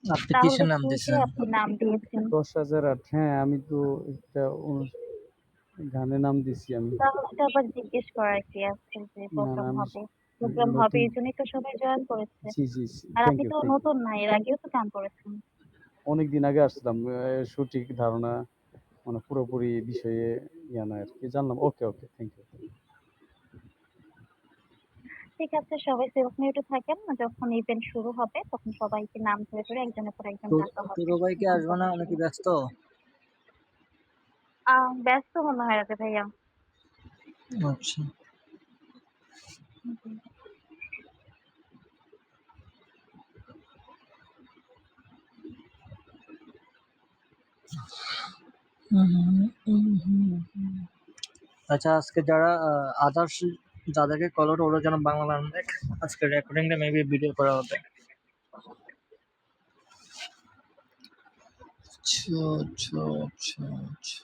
আপনি তাহলে কিসের নাম কিসে দিছেন? আপনি নাম দিয়েছেন? ১০,০০০ হ্যাঁ, আমি তো একটা গানের নাম দিছি আমি। তাহলে তো আবার জিজ্ঞেস করার কি আছে যে না, না প্রোগ্রাম আমি হবে। প্রোগ্রাম হবে নতুন এজন্যই তো সবাই জয়েন করেছে। জি, জি, জি। আর থ্যাংক আপনি ইউ, তো থ্যাংক ইউ। নতুন না, এর আগেও তো গান করেছেন। অনেকদিন আগে আসছিলাম। সঠিক ধারণা মানে পুরোপুরি বিষয়ে নয় আরকি। জানলাম। Okay, okay. Thank you. ঠিক আছে, সবাই সেফ মিউটে থাকেন। যখন ইভেন্ট শুরু হবে তখন সবাইকে নাম ধরে ধরে একজনের পর একজন ডাকা হবে। টুরু ভাই কি গান আসবে না? করার উনি জন্য। কি ব্যস্ত? ব্যস্ত মনে হয় রাতে ভাইয়া। আচ্ছা। হুম। আচ্ছা, আজকে যারা আদার্স যাদেরকে কল করো ওরা যেন বাংলা গান দেখ। আজকে রেকর্ডিংটা মেবি ভিডিও করা হবে। আচ্ছা, আচ্ছা, আচ্ছা, আচ্ছা।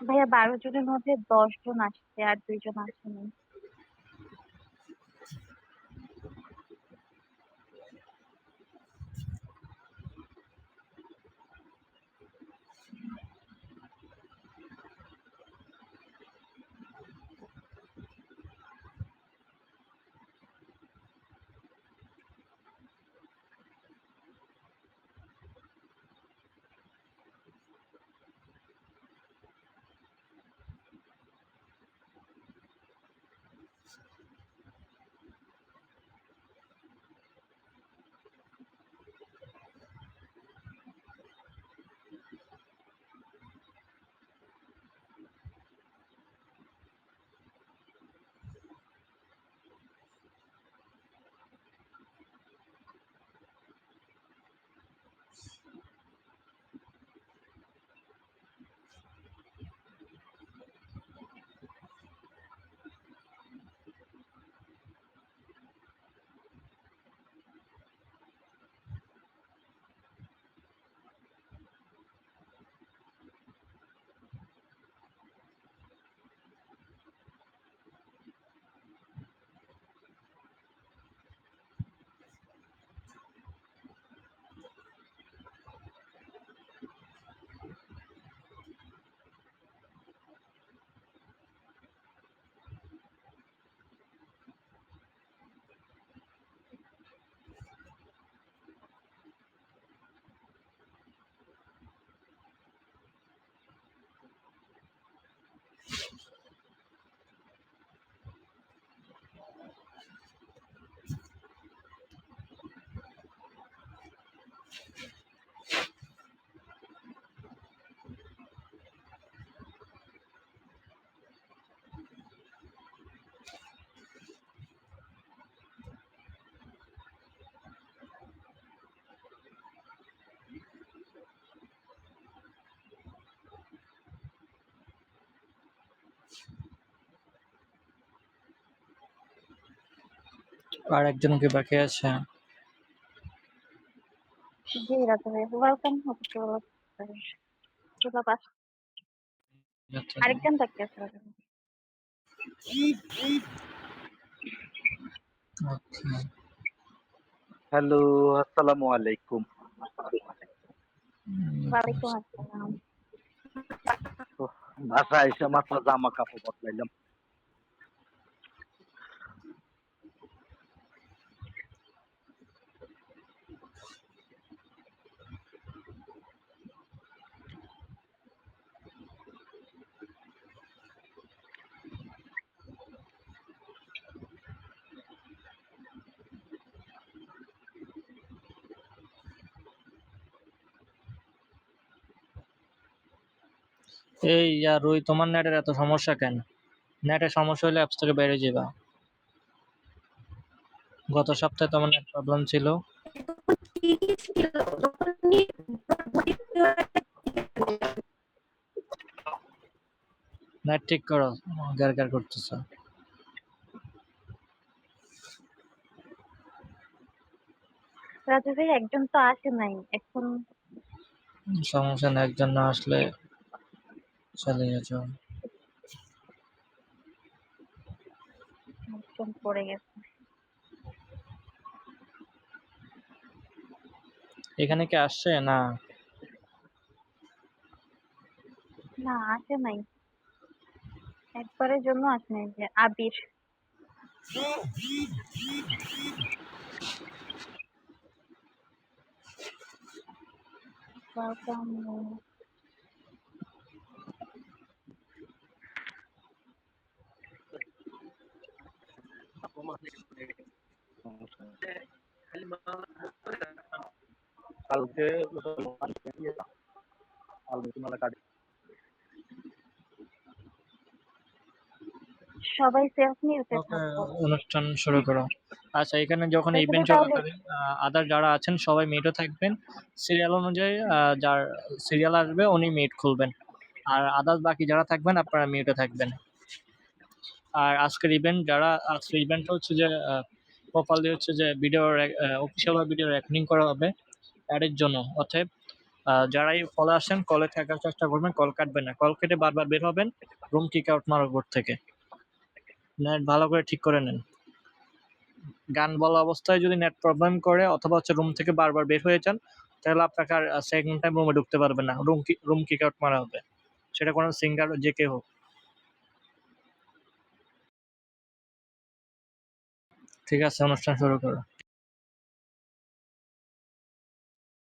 ভাইয়া ১২ জনের মধ্যে ১০ জন আসছে আর ২ জন আসেনি। আর একজন কি বাকি আছে? জি রাতে ভাইয়া, ওয়েলকাম হতে চলো। আরেকজন বাকি আছে রাতে ভাইয়া। আচ্ছা। হ্যালো, আসসালামু আলাইকুম। ওয়ালাইকুম আসসালাম। ওহ, বাসায় এসে মাত্র জামা কাপড় বদলাইলাম। এই রুই, তোমার নেটের এত সমস্যা কেন? নেটের সমস্যা হলে অ্যাপস থেকে বেরিয়ে যাবা। গত সপ্তাহে তোমার নেট প্রবলেম ছিল। নেট ঠিক করো, গ্যার করতেছ। রাজু ভাই একজন তো আসে নাই এখন। সমস্যা না, একজন না আসলে চালিয়ে যাও। একজন পড়ে গেছে। এখানে কি আসছে না? না আসে নাই, একবারের জন্য আসে নাই। যে আবির, welcome. কালকে তোমার কাটে সবাই সেলফ মিউটে ওকে, থাকবো। অনুষ্ঠান শুরু করো। আচ্ছা, এখানে যখন রাজু ভাই ইভেন্ট তাহলে চলাকালীন আদার যারা আছেন সবাই মিটও থাকবেন। সিরিয়াল অনুযায়ী যার সিরিয়াল আসবে উনি মিট খুলবেন। আর আদার্স বাকি যারা থাকবেন আপনারা মিউটে থাকবেন। আর আজকের ইভেন্ট হচ্ছে যে প্রপারলি হচ্ছে যে ভিডিও অফিসিয়াল ভিডিও রেকর্ডিং করা হবে অ্যাডের জন্য। অতএব যারাই কলে আসেন কলে থাকার চেষ্টা করবেন, কল কাটবেন না। কল কেটে বারবার বের হবেন রুম কিক আউট মারার বোর্ড থেকে। নেট ভালো করে ঠিক করে নেন। গান বলা অবস্থায় যদি নেট প্রবলেম করে অথবা হচ্ছে রুম থেকে বারবার বের হয়ে যান, তাহলে আপনাকে আর সেকেন্ড টাইম রুমে ঢুকতে পারবেন না। রুম কিক আউট মারা হবে, সেটা কোনো সিঙ্গার যে কেউ হোক। ঠিক আছে, অনুষ্ঠান শুরু করো।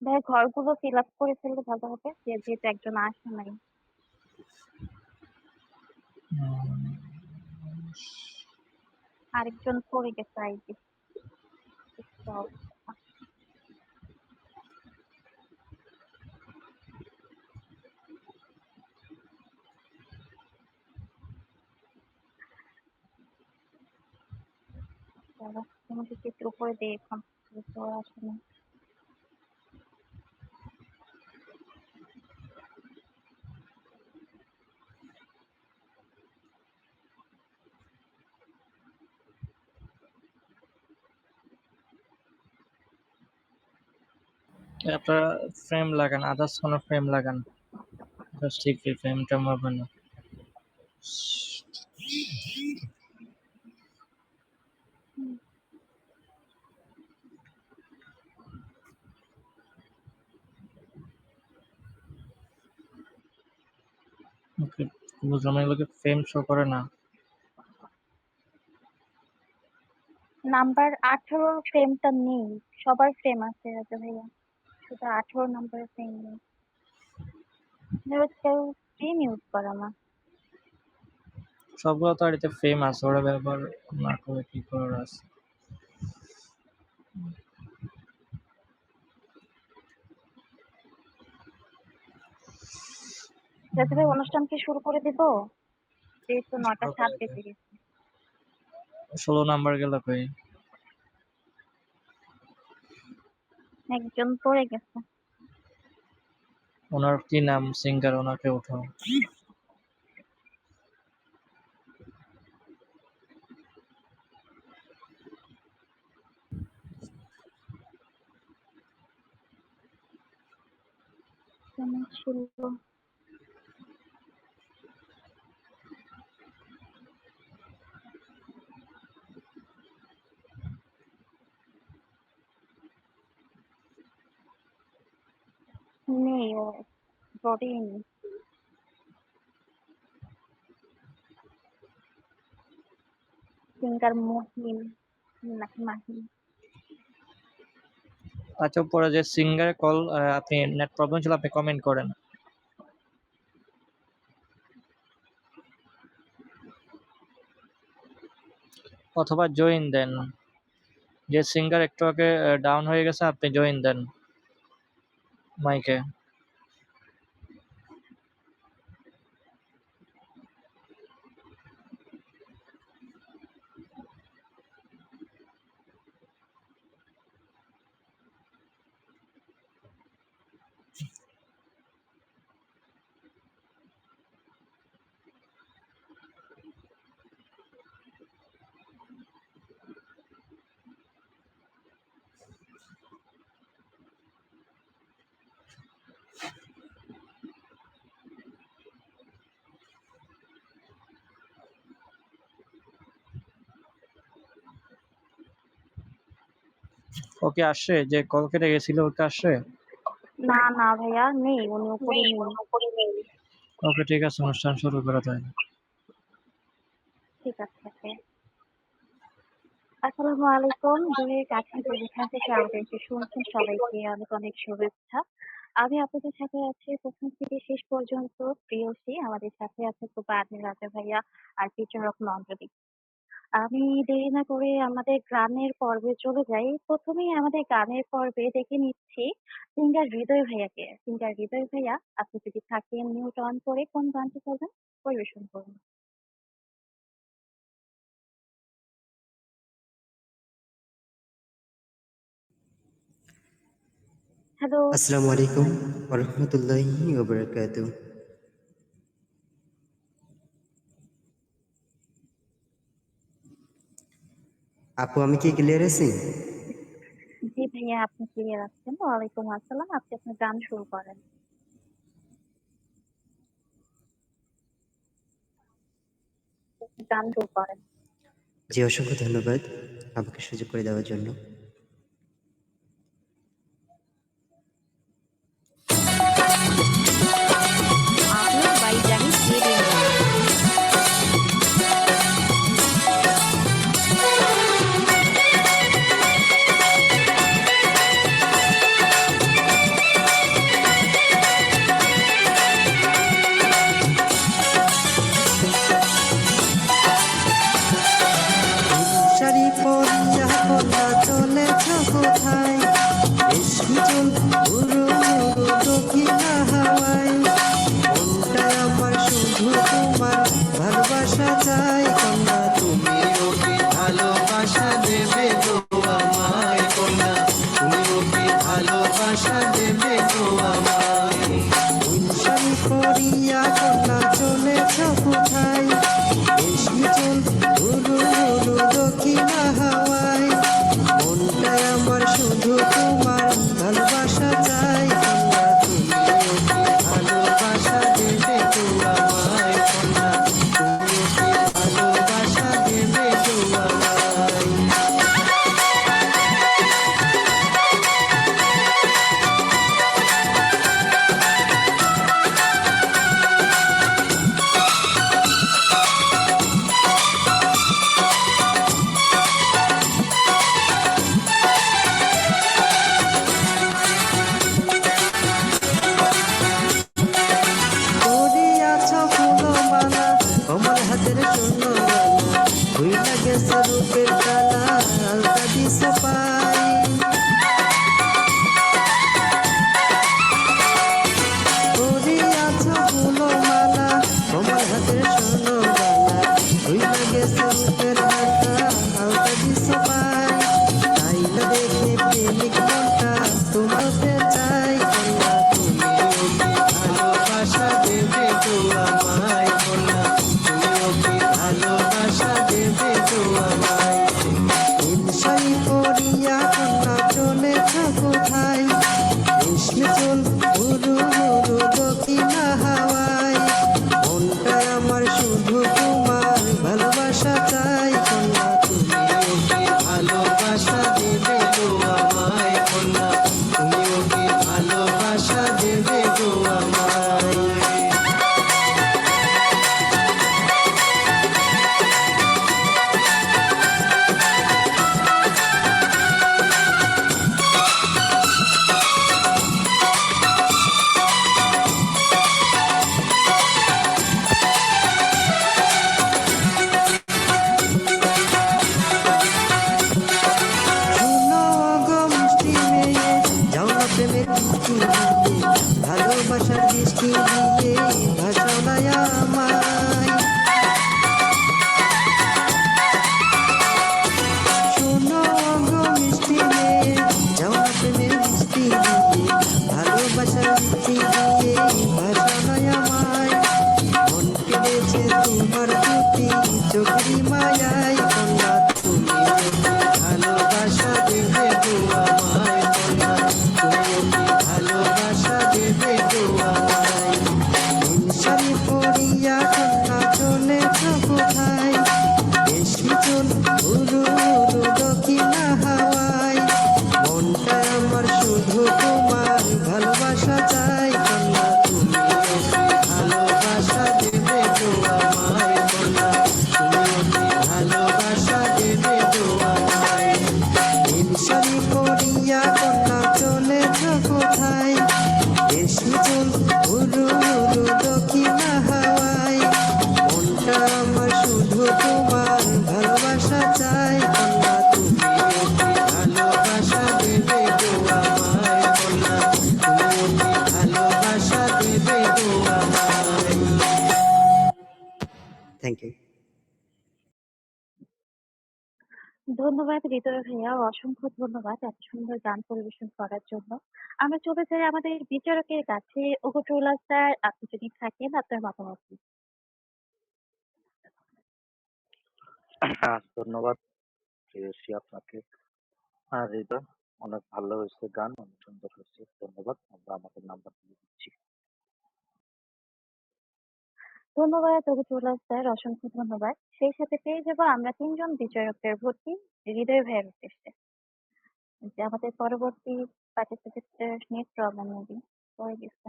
ভাই ঘরগুলো ফিল আপ করে ফেললে ভালো হবে, যেহেতু একজন আসে নাই। আরেকজন পড়ে গেছে আইডি। তোমাকে চিত্র করে দিই এখন, যেহেতু ওরা আসে নাই। আপনারা ফ্রেম লাগান, আদার্স কোনো ফ্রেম লাগান। জাস্ট ঠিক ফ্রেমটা মারবেন না। ওকে, বুঝলাম, এগুলোকে ফ্রেম শো করে না। নাম্বার 18 ফ্রেমটা নেই, সবার ফ্রেম আছে রাজু ভাইয়া, শুধু 18 নাম্বারের ফ্রেম নেই। কেউ ফ্রেম ইউজ করে না। সবগুলো তো আড়িতে ফ্রেম আছে, ওরা ব্যবহার না করে কি করার আছে। রাজু ভাই অনুষ্ঠান কি শুরু করে দিব? যেহেতু 9টা 7 বেজে গেছে। 16 নাম্বার গেল কই? একজন পড়ে গেছে। ওনার কি নাম সিঙ্গার, ওনাকে উঠাও। কেমন ছিল? নেই, ও বডি নেই। সিঙ্গার মহিম নাকি মাহিম? আচ্ছা, পরে যে সিঙ্গার কল, আপনি নেট প্রবলেম ছিল আপনি কমেন্ট করেন অথবা জয়েন দেন। যে সিঙ্গার একটু আগে ডাউন হয়ে গেছে আপনি জয়েন দেন মাইকে। ওকে আসছে যে কল কেটে গেছিল ওকে আসছে? না না ভাইয়া নেই, উনি উপরে নেই। ওকে ঠিক আছে, অনুষ্ঠান শুরু করা তাহলে। ঠিক আছে ভাইয়া। আসসালামু আলাইকুম। দূরের কাছে যে যেখান থেকে আমাদেরকে শুনছেন সবাইকে অনেক অনেক শুভেচ্ছা। আমি আপনাদের সাথে আছি প্রথম থেকে শেষ পর্যন্ত প্রেয়সী। আমাদের সাথে আছে তোপা আদমি রাজা ভাইয়া আর বিচারক নন্দ্রদীপ। আমি দেরি না করে আমাদের গানের পর্বে চলে যাই। প্রথমেই আমাদের গানের পর্বে দেখে নিচ্ছি সিঙ্গার হৃদয় ভাইয়াকে। সিঙ্গার হৃদয় ভাইয়া, আপনি যদি থাকেন মিউট অন করে কোন গানটি করবেন পরিবেশন করুন। হ্যালো। আসসালামু আলাইকুম ওয়া রাহমাতুল্লাহি ওয়া বারাকাতুহু। আপু আমি কি ক্লিয়ার আছি? জি ভাইয়া, আপনি ক্লিয়ার আছেন। ওয়ালাইকুম আসসালাম। আপনি আপনার গান শুরু করেন। গান শুরু করেন। জি অসংখ্য ধন্যবাদ আমাকে সুযোগ করে দেওয়ার জন্য। Upload by Janice Media. Sari পরিয়া কন্যা চলেছ কোথায়? এসি চল উড়ু উড়ু দক্ষিণা হাওয়ায়। মনটা আমার শুধু তোমার ভালোবাসা চাই। কন্যা তুমিও কি ভালোবাসা দেবে গো আমায়? কন্যা তুমিও কি ভালোবাসা দেবে গো আমায়? শাড়ি পরিয়া কন্যা চলেছ কোথায়? এসি চল উড়ু উড়ু দক্ষিণা হাওয়ায়। মনটা আমার শুধু তোমার ভালোবাসা চাই। কন্যা তুমিও কি ভালোবাসা দেবে গো আমায়? কন্যা তুমিও কি ভালোবাসা দেবে গো আমায়? করিয়াছ ফুলমালা কমল হাতের সোনামালা। হইলা গেছে রূপের তালা আলতা দিছ পাই। করিয়াছ ফুলমালা কমল হাতের সোনামালা। হইলা গেছে রূপের তালা আলতা দিছ পাই। তাই না দেখে প্রেমিক মনটা তোমাতে চাই। কন্যা তুমিও কি ভালোবাসা দেবে গো আমায়? কন্যা তুমিও কি ভালোবাসা দেবে গো আমায়? শাড়ি পরিয়া ধন্যবাদ হৃদয় ভাইয়া, অসংখ্য ধন্যবাদ এত সুন্দর গান পরিবেশন করার জন্য। আমরা চলে যাই আমাদের বিচারকের কাছে। ওগো ট্রোলার স্যার, আপনি যদি থাকেন আপনার মতামত দিন। ধন্যবাদ প্রেয়সী আপনাকে। আর এটা অনেক ভালো হয়েছে, গান অনেক সুন্দর হয়েছে, ধন্যবাদ। আমরা আমাদের নাম্বার দিয়ে দিচ্ছি। ধন্যবাদ ওগো ট্রোলার স্যার, অসংখ্য ধন্যবাদ। সেই সাথে পেয়ে যাবো আমরা ৩ জন বিচারকের ভর্তি হৃদয় ভাইয়ের উদ্দেশ্যে। যে আমাদের পরবর্তী পার্টিসিপেন্টের নেট প্রবলেম মেবি হয়ে গেছে।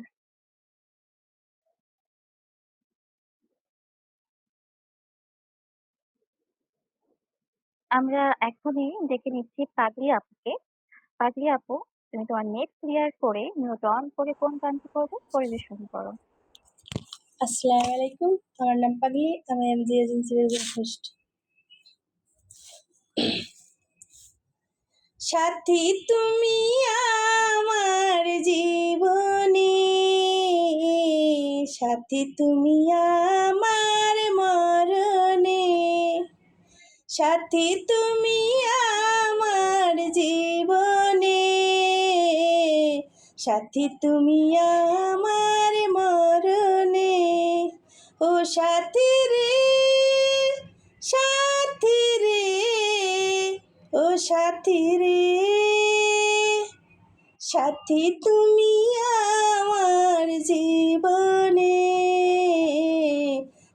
আমরা এখনই ডেকে নিচ্ছি পাগলি আপুকে। পাগলি আপু, তুমি তোমার নেট ক্লিয়ার করে মিউট অন করে কোন গানটি করবে পরিবেশন করো। আসসালামু আলাইকুম, আমার নাম পাগলি, আমি এমজি এজেন্সির একজন হোস্ট। সাথী তুমি আমার জীবনে, সাথী তুমি আমার মরণে, সাথী তুমি আমার জীবনে, সাথী তুমি আমার মরণে। ও সাথী রে, সাথী রে, ও সাথী রে, সাথী তুমি আমার জীবনে,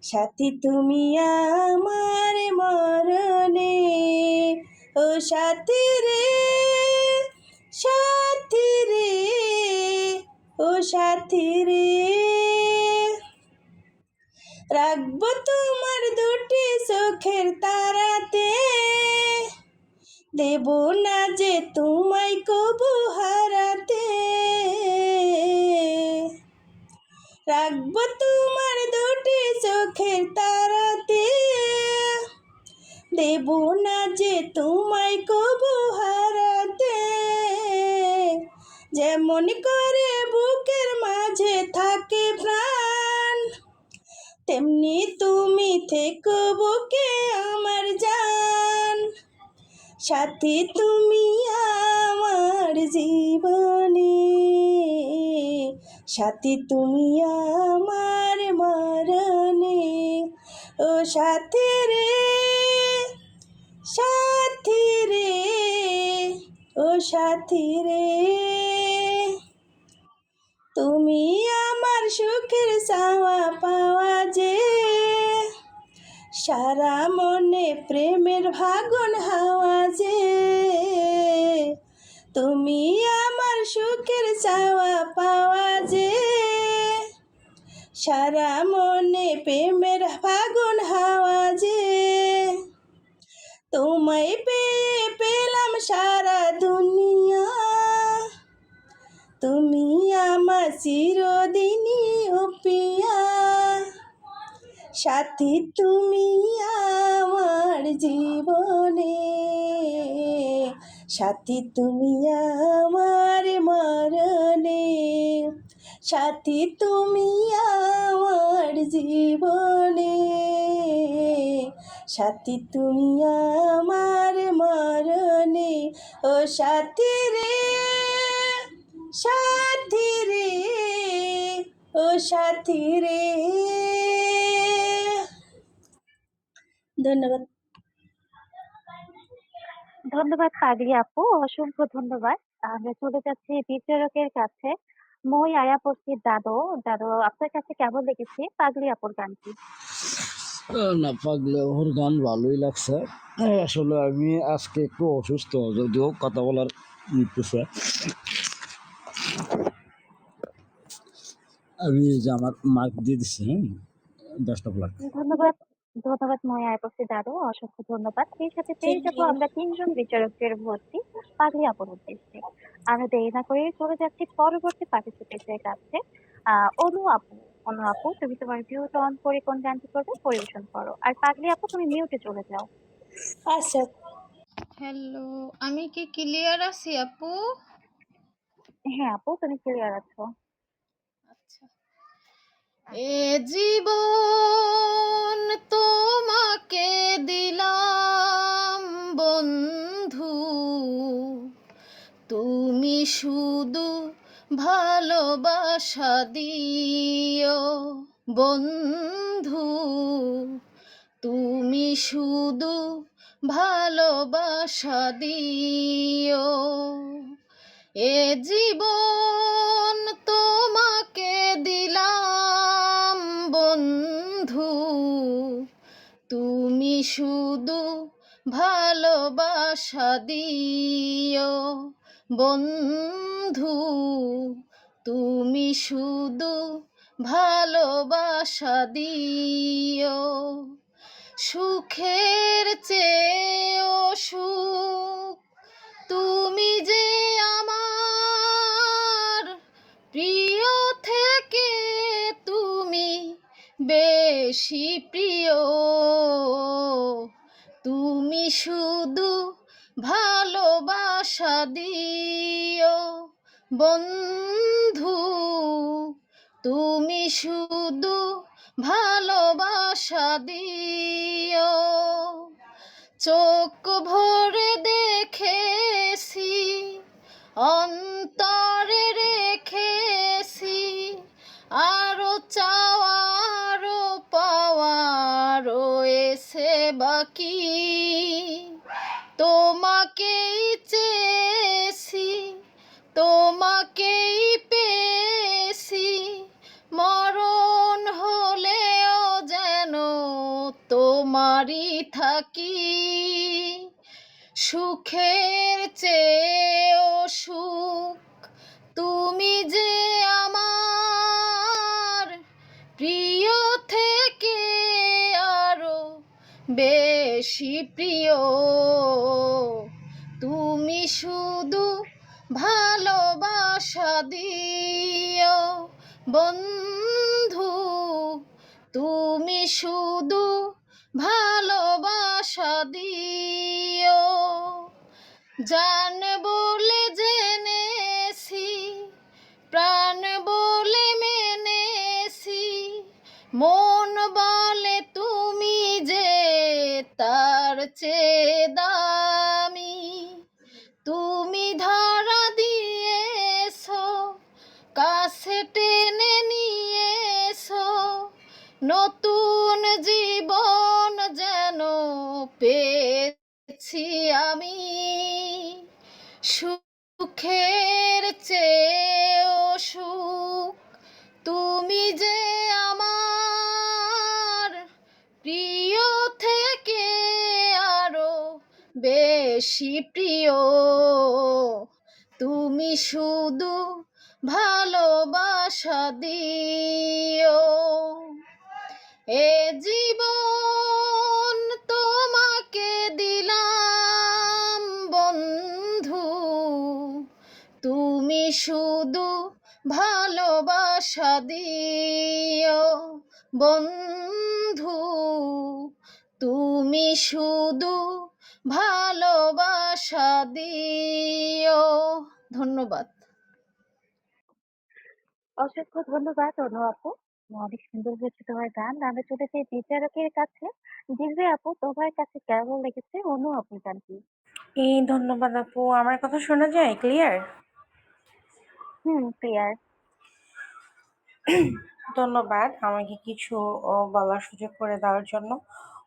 সাথী তুমি আমার মরণে। ও সাথী রে, সাথী রে, ও সাথী রে, রাখবো তোমার দুটি চোখের তারাতে, দেব না যে তোমায় কবু হারাতে, রাখবো তোমার দুটি চোখের তারাতে, দেব না যে তোমায় কবু হারাতে। যেমন করে বুকের মাঝে থাকে প্রাণ, তেমনি তুমি থেকো বুকে আমার জান। সাথী তুমি আমার জীবনে, সাথী তুমি আমার মরণে। ও সাথী রে, সাথী রে, ও সাথী রে, তুমি আমার সুখের চাওয়া পাওয়া যে, সারা মনে প্রেমের ভাগন হাওয়া যে, তুমি আমার সুখের চাওয়া পাওয়া যে, সারা মনে প্রেমের ফাগুন হাওয়া যে, তোমায় পেয়ে পেলাম সারা দুনিয়া, তুমি আমার চিরদিনই ও পিয়া। সাথী তুমি আমার জীবনে, সাথী তুমি আমার মরণে, সাথী তুমি আমার জীবনে, সাথী তুমি আমার মরণে। ও সাথী রে, সাথী রে, ও সাথী রে। ধন্যবাদ। ধন্যবাদ পাগলি আপু, অসংখ্য ধন্যবাদ। আমরা চলে যাচ্ছি বিচারকের কাছে। মই আয়া পড়ছি দাদু। দাদু, আপনার কাছে কেমন লেগেছে পাগলি আপুর গানটি? না, পাগলে ওর গান ভালোই লাগছে। আসলে আমি আজকে একটু অসুস্থ, যদিও কথা বলার নিতেছে। আমি যে আমার মার্ক দিয়ে দিচ্ছি, বেস্ট অফ লাক। ধন্যবাদ, ধন্যবাদ মই আয়া পড়ছি দাদু, অসংখ্য ধন্যবাদ। সেই সাথে পেয়ে থ্যাংক যাবো ইউ। আমরা ৩ জন বিচারকের ভর্তি পাগলি আপুর উদ্দেশ্যে। আমরা দেরি না করে চলে যাচ্ছি পরবর্তী পার্টিসিপেন্টের কাছে। অনু আপু, অনু আপু, তুমি তোমার ভিউটা অন করে কোন গানটি করবে পরিবেশন করো। আর পাগলি আপু, তুমি মিউটে চলে যাও। আচ্ছা, হ্যালো, আমি কি ক্লিয়ার আছি আপু? হ্যাঁ আপু, তুমি ক্লিয়ার আছো। আচ্ছা, এ জীবন তোমাকে দিলাম বন্ধু, তুমি শুধু ভালোবাসা দিও বন্ধু, তুমি শুধু ভালোবাসা দিও। এ জীবন তোমাকে দিলাম বন্ধু, তুমি শুধু ভালোবাসা দিও বন্ধু, তুমি শুধু ভালোবাসা দিও। সুখের চেয়েও সুখ তুমি যে আমার, প্রিয় থেকে তুমি বেশি প্রিয়, তুমি শুধু ভালোবাসা দিও বন্ধু, তুমি শুধু ভালোবাসা দিও। চোখ ভরে দেখেছি, অন্তরে রেখেছি, আরো চাওয়া আরো পাওয়া রয়েছে বাকি, তোমাকেই চেয়েছি, তোমাকেই পেয়েছি, মরণ হলেও যেন তোমারই থাকি। সুখের চেয়েও সুখ তুমি যে আমার, প্রিয় থেকে আরো বেশি প্রিয়, তুমি শুধু ভালোবাসা দিও বন্ধু, তুমি শুধু ভালোবাসা দিও। জান বলে জেনেছি, প্রাণ বলে মেনেছি, মন বলে তুমি যে তার চেয়ে দামি, তুমি ধরা দিয়েছো, কাছে টেনে নিয়েছো, নতুন জীবন যেন পেয়েছি আমি। সুখের চেয়েও সুখ তুমি যে আমার, প্রিয় থেকে আরো বেশি প্রিয়, তুমি শুধু ভালোবাসা দিও। এ জীবন তোমাকে দিলাম বন্ধু, তুমি শুধু ভালোবাসা দিও বন্ধু, তুমি শুধু ভালোবাসা দিও। ধন্যবাদ। অসংখ্য ধন্যবাদ অনু আপু, অনেক সুন্দর হয়েছে তোমার গান। আমরা চলে যাই বিচারকের কাছে। দিব্যা আপু, তোমার কাছে কেমন লেগেছে অনু আপুর গানটি? ধন্যবাদ আপু। আমার কথা শোনা যায় ক্লিয়ার? ক্লিয়ার। ধন্যবাদ আমাকে কিছু বলার সুযোগ করে দেওয়ার জন্য।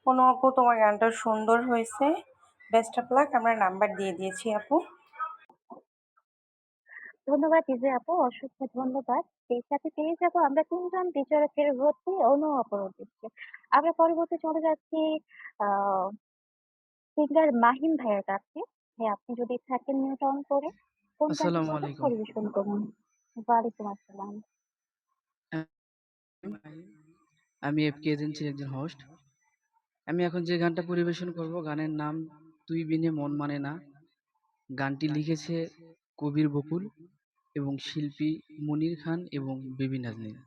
অনু আপু, তোমার গানটা সুন্দর হয়েছে। Best of luck. আমরা নাম্বার দিয়ে দিয়েছি আপু। ধন্যবাদ দিব্যা আপু, অসংখ্য ধন্যবাদ। সেই সাথে পেয়ে যাবো আমরা ৩ জন বিচারকের ভোটে অনু আপুর উদ্দেশ্যে। আমরা পরবর্তী চলে যাচ্ছি আহ সিঙ্গার মাহিম ভাইয়ের কাছে। হ্যাঁ, আপনি যদি থাকেন মিউট অন করে কোন গানটি আসসালামু করবেন আলাইকুম। পরিবেশন করুন। ওয়ালাইকুম আসসালাম। আমি এফকে এজেন্সির একজন হোস্ট। আমি এখন যে গানটা পরিবেশন করব গানের নাম তুই বিনে মন মানে না। গানটি লিখেছে কবির বকুল এবং শিল্পী মনির খান এবং বেবি নাজনীন।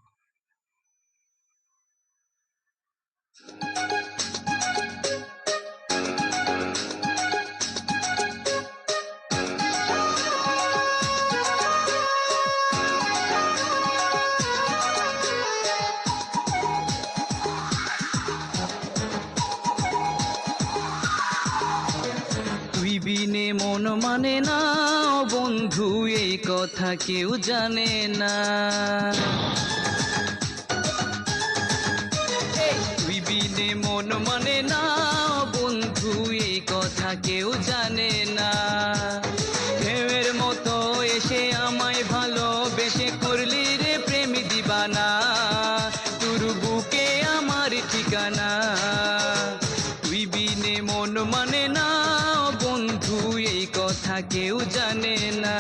মন মানে না ও বন্ধু এই কথা কেউ জানে না। তুই বিনে মন মানে না ও বন্ধু এই কথা কেউ জানে না। ঢেউয়ের মতো এসে আমায় ভালোবেসে করলি রে প্রেম দিবানা, তোর বুকে আমার ঠিকানা। তুই বিনে মন মানে না ও বন্ধু এই কথা কেউ জানে না।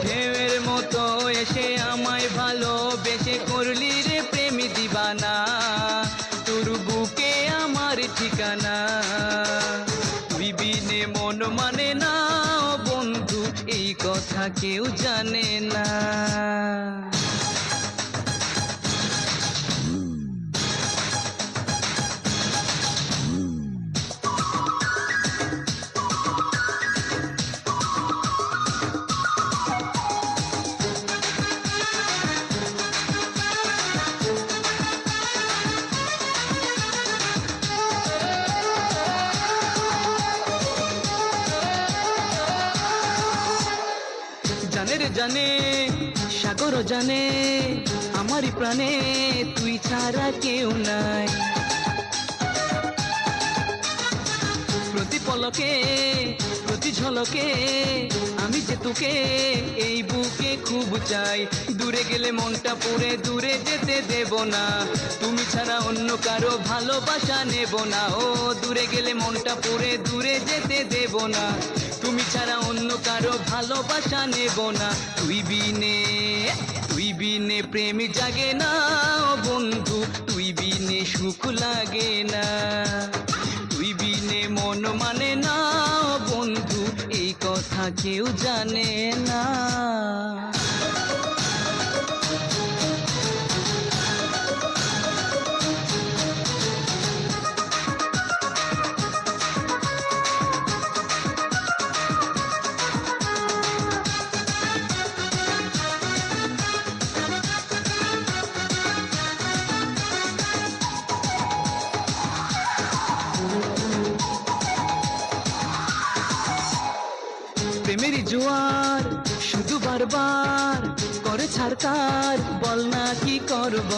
ঢেউয়ের মতো এসে আমায় ভালোবেসে করলি রে প্রেম দিবানা, তোর বুকে আমার ঠিকানা। তুই বিনে মন মানে না ও বন্ধু এই কথা কেউ জানে না। জানের জানে সাগর জানে আমারই প্রাণে তুই ছাড়া কেউ নাই। প্রতি পলকে প্রতি ঝলকে আমি যে তোকে এই বুকে খুব চাই। দূরে গেলে মনটা পড়ে দূরে যেতে দেব না, তুমি ছাড়া অন্য কারো ভালোবাসা নেব না। ও দূরে গেলে মনটা পড়ে দূরে যেতে দেব না, তুমি ছাড়া অন্য কারো ভালোবাসা নেব না। তুই বিনে প্রেম জাগে না ও বন্ধু, তুই বিনে সুখ লাগে না। তুই বিনে মন মানে না ও বন্ধু এই কথা কেউ জানে না। প্রেমের জোয়ার শুধু বারবার করে ছাড়কার, বল না কি করব।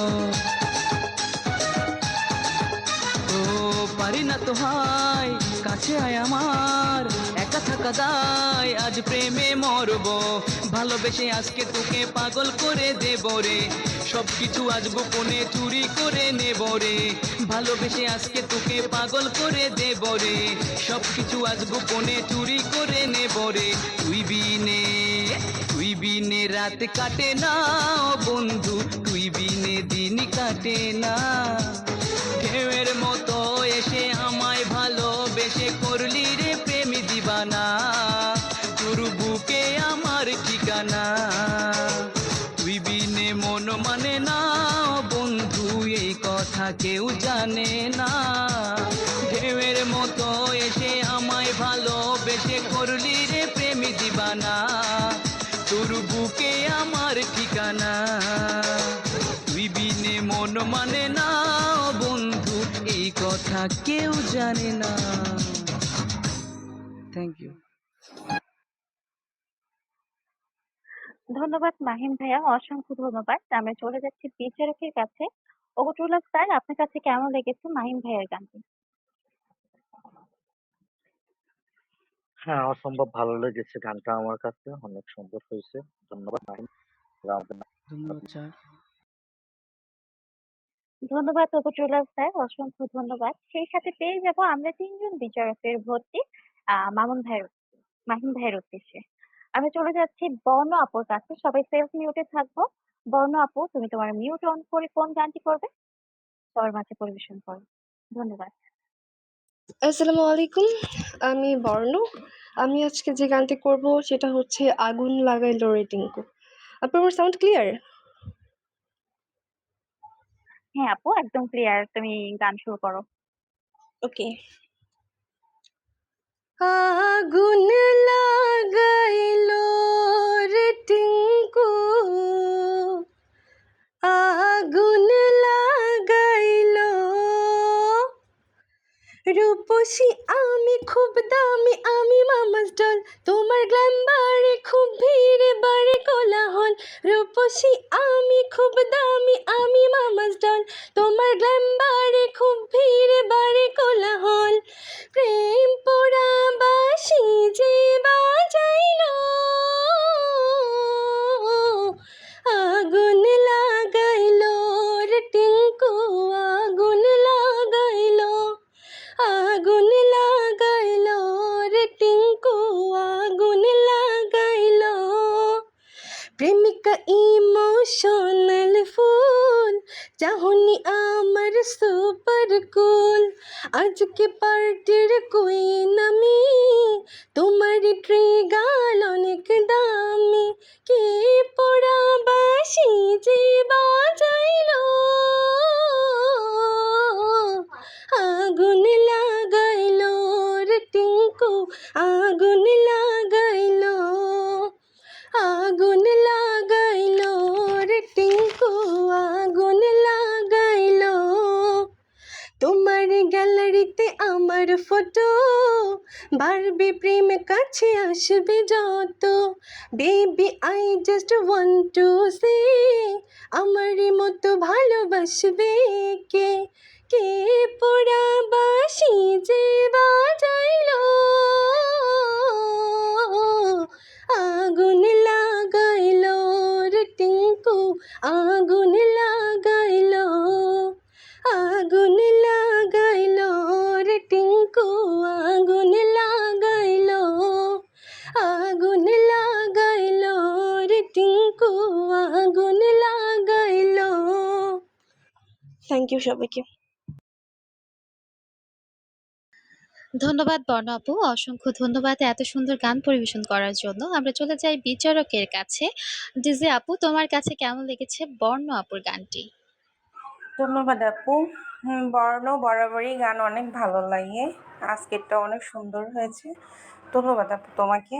ও পারি না তো হায় কাছে আয় আমার, একা থাকা দায় আজ প্রেমে মরব। ভালোবেসে আজকে তোকে পাগল করে দেব রে, সবকিছু আজ গোপনে চুরি করে নেব রে। ভালোবেসে আজকে তোকে পাগল করে দেব রে, সবকিছু আজ গোপনে চুরি করে নেব রে। তুই বিনে রাত কাটে না ও বন্ধু, তুই বিনে দিন কাটে না। ঢেউয়ের মতো এসে আমায় ভালোবেসে করলি রে প্রেম দিবানা, তোর বুকে আমার ঠিকানা। তুই বিনে মন মানে না ও বন্ধু এই কথা কেউ জানে না। ঢেউয়ের মতো এসে আমায় ভালোবেসে করলি রে প্রেম দিবানা, তোর বুকে আমার ঠিকানা। তুই বিনে মন মানে না ও বন্ধু এই কথা কেউ জানে না। Thank you. ধন্যবাদ মাহিম ভাইয়া, অসংখ্য ধন্যবাদ। আমরা চলে যাচ্ছি বিচারকের কাছে। ওগোটুল্লাহ স্যার, আপনার কাছে কেমন লেগেছে মাহিম ভাইয়ের গানটি? হ্যাঁ, অসম্ভব ভালো লেগেছে গানটা আমার কাছে, অনেক সুন্দর হয়েছে। ধন্যবাদ মাহিম। আমাদের ধন্যবাদ স্যার। ধন্যবাদ ওগোটুল্লাহ স্যার, অসংখ্য ধন্যবাদ। সেই সাথে পেয়ে যাব আমরা তিনজন বিচারকের ভোটটি মাহিম ভাইয়ের উদ্দেশ্যে। আমি চলে যাচ্ছি বর্ণ আপুর কাছে। সবাই সেলফ মিউটে থাকবো। বর্ণ আপু, তুমি তোমার মিউট অন করে কোন গানটি করবে? সবার মাঝে পরিবেশন করো। ধন্যবাদ। আসসালামু আলাইকুম। আমি বর্ণ। আমি আজকে যে গানটি করব সেটা হচ্ছে 'আগুন লাগাইলো রে টিংকু'। আপু, আমার সাউন্ড ক্লিয়ার? হ্যাঁ আপু, একদম ক্লিয়ার। তুমি গান শুরু করো। ওকে। আগুন লাগাইলো রে টিংকু, আগুন লাগাইলো। রূপসী আমি খুব দামি, আমি মামার টল, তোমার গ্ল্যাম বাড়ে খুব ভিড়ে বাড়ে কোলাহল, রূপসী আমি খুব দামি আমি মামাজ ডল, তোমার গ্ল্যাম বাড়ে খুব ভিড়ে বাড়ে কোলাহল, প্রেম পোড়া বাঁশি যে বাজাইলো, আগুন লাগাইলো রে টিঙ্কু, আগুন লাগাইলো, আগুন লাগাইলো রে টিঙ্কু, আগুন লাগাইলো। প্রেমিকা ইমোশনাল ফুল, চাহনি আমার সুপার কুল, আজকে পার্টির কুইন আমি, তোমার ট্রিগাল অনেক দামি, কে পোড়া বাঁশি যে বাজাইলো, আগুন লাগাইলো রে টিঙ্কু, আগুন লাগাইলো, আগুন লাগাইলো রে টিঙ্কু, আগুন লাগাইলো। তোমার গ্যালারিতে আমার ফটো, বাড়বে প্রেম কাছে আসবে যত, baby I just want to say, আমারই মতো ভালোবাসবে কে, কে পোড়া বাঁশি যে বাজাইলো, আগুন লাগাইলো রে টিঙ্কু, আগুন লাগাইলো, আগুন লাগাইলো রে টিঙ্কু, আগুন লাগাইলো, আগুন লাগাইলো রে টিঙ্কু, আগুন লাগাইলো। থ্যাংক ইউ সবাইকে। ধন্যবাদ বর্ণা আপু, অসংখ্য ধন্যবাদ এত সুন্দর গান পরিবেশন করার জন্য। আমরা চলে যাই বিচারকের কাছে। ডিজে আপু, তোমার কাছে কেমন লেগেছে বর্ণা আপুর গানটি? ধন্যবাদ আপু। বর্ণ বরাবরই গান অনেক ভালো লাগে, আজকেরটা অনেক সুন্দর হয়েছে। ধন্যবাদ আপু তোমাকে।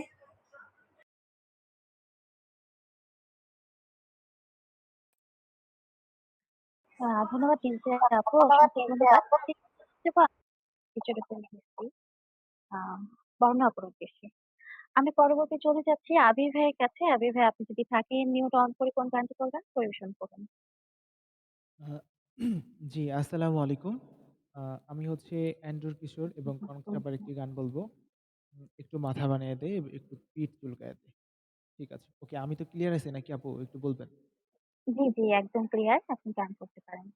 ধন্যবাদ টিলসে আপু, অসংখ্য ধন্যবাদ। বিচারকের উদ্দেশ্যে, বর্ণা আপুর উদ্দেশ্যে। আমি পরবর্তী চলে যাচ্ছি আবির ভাইয়ের কাছে। আবির ভাই, আপনি যদি থাকেন মিউট অন করে কোন গানটি করবেন পরিবেশন করবেন। আহ, জি, আসসালামু আলাইকুম। আমি হচ্ছে এন্ড্রুর কিশোর এবং কনক চাপার একটি গান বলবো। একটু মাথা বানিয়ে দে, একটু পিঠ চুলকায় দে। ঠিক আছে, ওকে। আমি তো ক্লিয়ার আছি নাকি আপু, একটু বলবেন? জি জি, একদম ক্লিয়ার, আপনি গান করতে পারেন।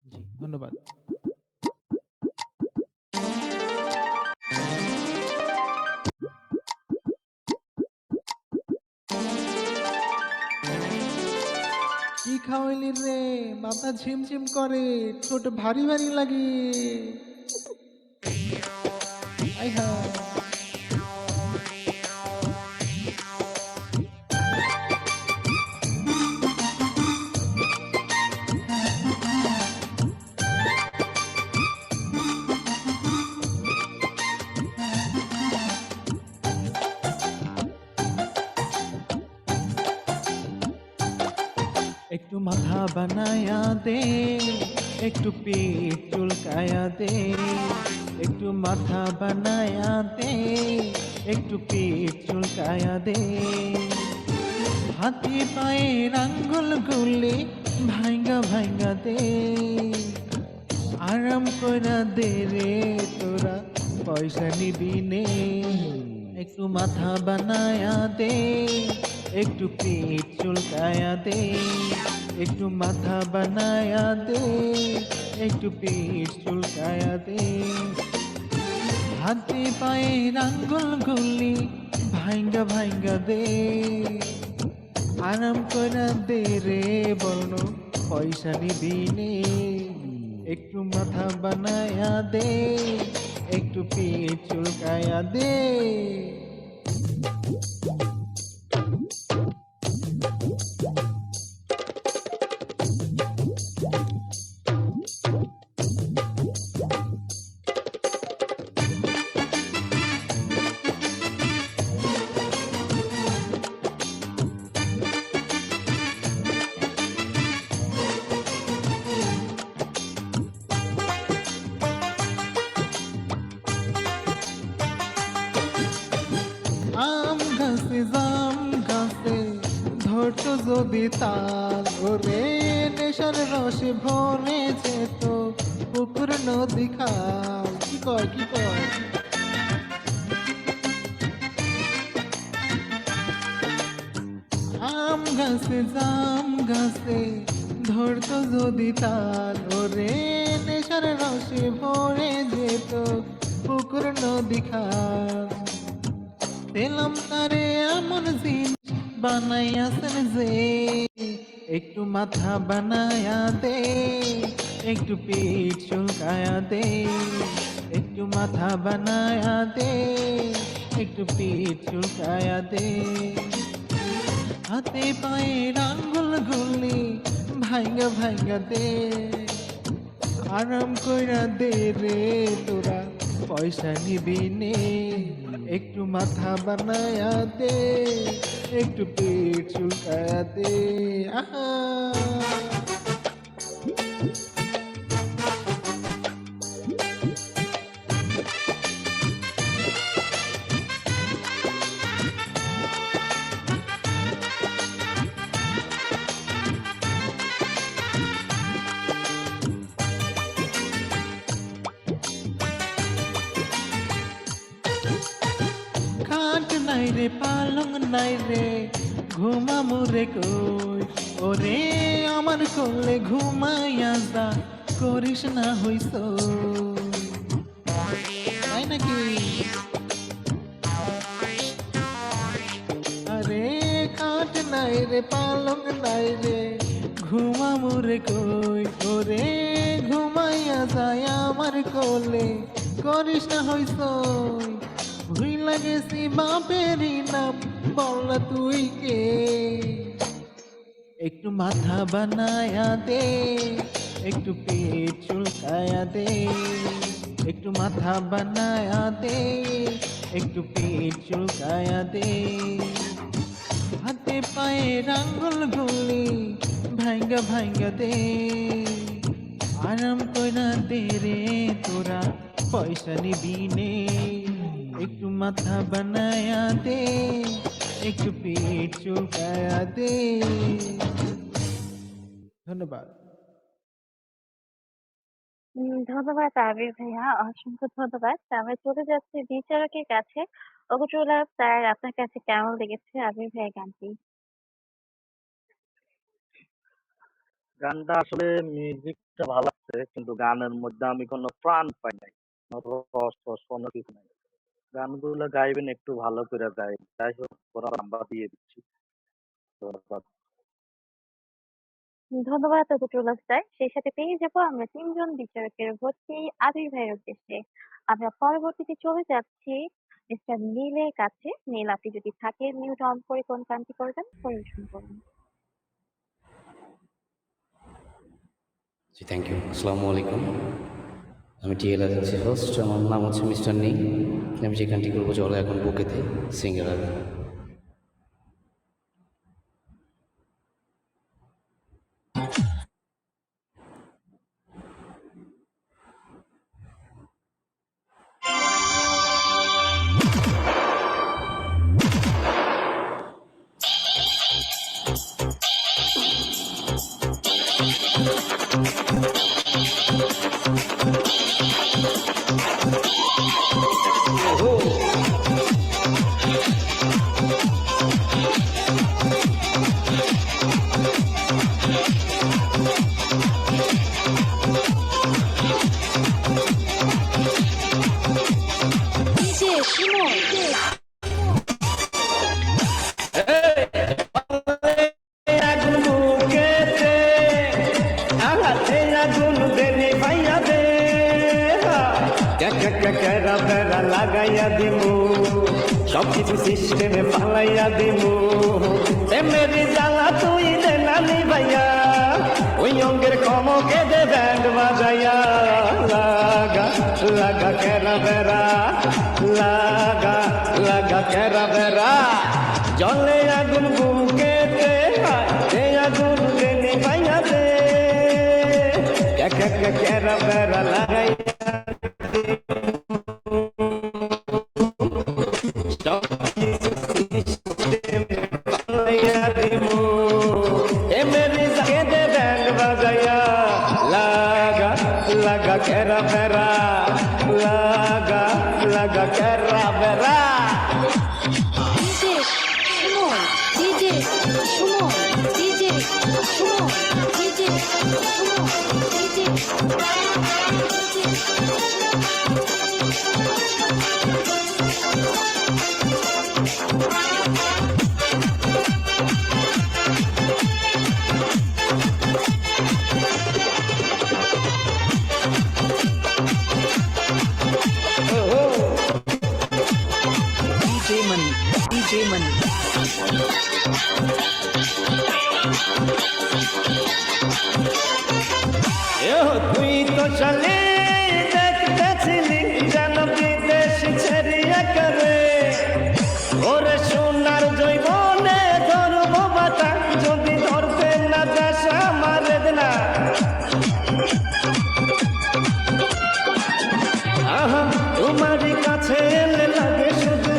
জি, ধন্যবাদ। কি খাওয়াইলি রে, মাথা ঝিমঝিম করে, ঠোঁট ভারী ভারী লাগে। আই হায়। একটু মাথা বানায়া দে, একটু পেট চুলকায়া দে, একটু মাথা বানায়া দে, একটু পেট চুলকায়া দে, হাতে পায়ের আঙ্গুল গুলি ভাঙ্গা ভাঙ্গা দে, আরাম কইরা দে রে তোরা, পয়সা নিবি নে। একটু মাথা বানায়া দে, একটু পেট চুলকায়া দে, একটু মাথা বানায়া দে, একটু পেট চুলকায়া দে, হাতে পায়ের আঙ্গুল গুলি ভাঙ্গা ভাঙ্গা দে, আরাম কইরা দে রে বর্ণ, পয়সা নিবি নে। একটু মাথা বানায়া দে, একটু পেট চুলকায়া দে। আম গাছে জাম গাছে ধরতো যদি তাল ওরে নেশার রসে ভরে যেত পুকুর নদী খাল। কি কয় কি কয়? আম গাছে জাম গাছে ধরতো যদি তাল ওরে নেশার রসে ভরে যেত পুকুর নদী খাল। পেলাম তারে এমন জিনিস বানাইয়াছেন যে একটু মাথা বানায়া দে, একটু পিঠ চুলকায়া দে, একটু মাথা বানায়া দে, একটু পিঠ চুলকায়া দে। হাতে পায়ের আঙ্গুল গুলি ভাঙ্গা ভাঙ্গা দে, আরাম কইরা দে রে তোরা পয়সা নিবি নে। একটু মাথা বানায়া দে, একটু পেট চুলকায়া দে। আহা খাট নাই রে পালং নাই রে ঘুমামু রে কই, ওরে আমার কোলে ঘুমাইয়া যা করিস না হইস তাই নাকি? আরে খাট নাই রে পালং নাই রে ঘুমামু রে কই, ওরে ঘুমাইয়া যায় আমার কোলে করিস না হইস। ভুইলা গেছি বাপেরই নাম বল তুই কে। একটু মাথা বানায়া দে, একটু পেট চুলকায়া দে, একটু মাথা বানায়া দে, একটু পেট চুলকায়া দে। হাতে পায়ের আঙ্গুল গুলি ভাঙ্গা ভাঙ্গা দে, আরাম কইরা দে রে তোরা পয়সা নিবি নে। একটু মাথা বানায়া দে, একটু পেট চুলকায়া দে। ধন্যবাদ। ধন্যবাদ আবির ভাইয়া, অসংখ্য ধন্যবাদ। আমরা চলে যাচ্ছি বিচারকের কাছে। অবচুলা স্যার, আপনার কাছে কেমন লেগেছে আবির ভাইয়ের গানটি? গানটা আসলে মিউজিকটা ভালো লাগছে, কিন্তু গানের মধ্যে আমি কোনো প্রাণ পাই নাই, কোনো রস টস কোনো কিছু নাই। গানগুলো গাইবেন একটু ভালো করে গাইবেন। যাই হোক, ওরা নাম্বার দিয়ে দিচ্ছি। ধন্যবাদ। ধন্যবাদ অবচুলা স্যার। সেই সাথে পেয়ে যাবো আমরা ৩ জন বিচারকের ভোটটি আবির ভাইয়ের উদ্দেশ্যে। আমরা পরবর্তীতে চলে যাচ্ছি মিস্টার নীলের কাছে। নীল, আপনি যদি থাকেন মিউট অন করে কোন গানটি করবেন পরিবেশন করুন। জি, থ্যাংক ইউ। আসসালামু আলাইকুম। আমি টিএল এজেন্সি হোস্ট। আমার নাম হচ্ছে মিস্টার নী। আমি যে গানটি করবো চলো এখন বুকেতে, সিঙ্গেল। লাগাইয়া দিমু সবকিছু সিস্টেমে ফালাইয়া দিমু মেরি জ্বালা তুই দে নানি ভাইয়া ওই অঙ্গের কমকে দে ব্যান্ড বাজাইয়া লাগা লাগা কেরা বেড়া লাগা লাগা কেরা বেড়া জলে আগুন বুকেতে দে আগুন দেনি ভাইয়া দে কেরা বেড়া লাগাইয়া Stop. বেড়া DJ Suman, DJ Suman, DJ Suman, DJ Suman, DJ DJ Money, DJ Money. তুই তো চলে দেখতেছিলি যেন বিদেশ ছেড়িয়া করে ওরে সোনার জৈবনে ধরবো বাটা যদি ধরতে না দেশ আমার না আহা তোমারই কাছে এলে লাগে শুধু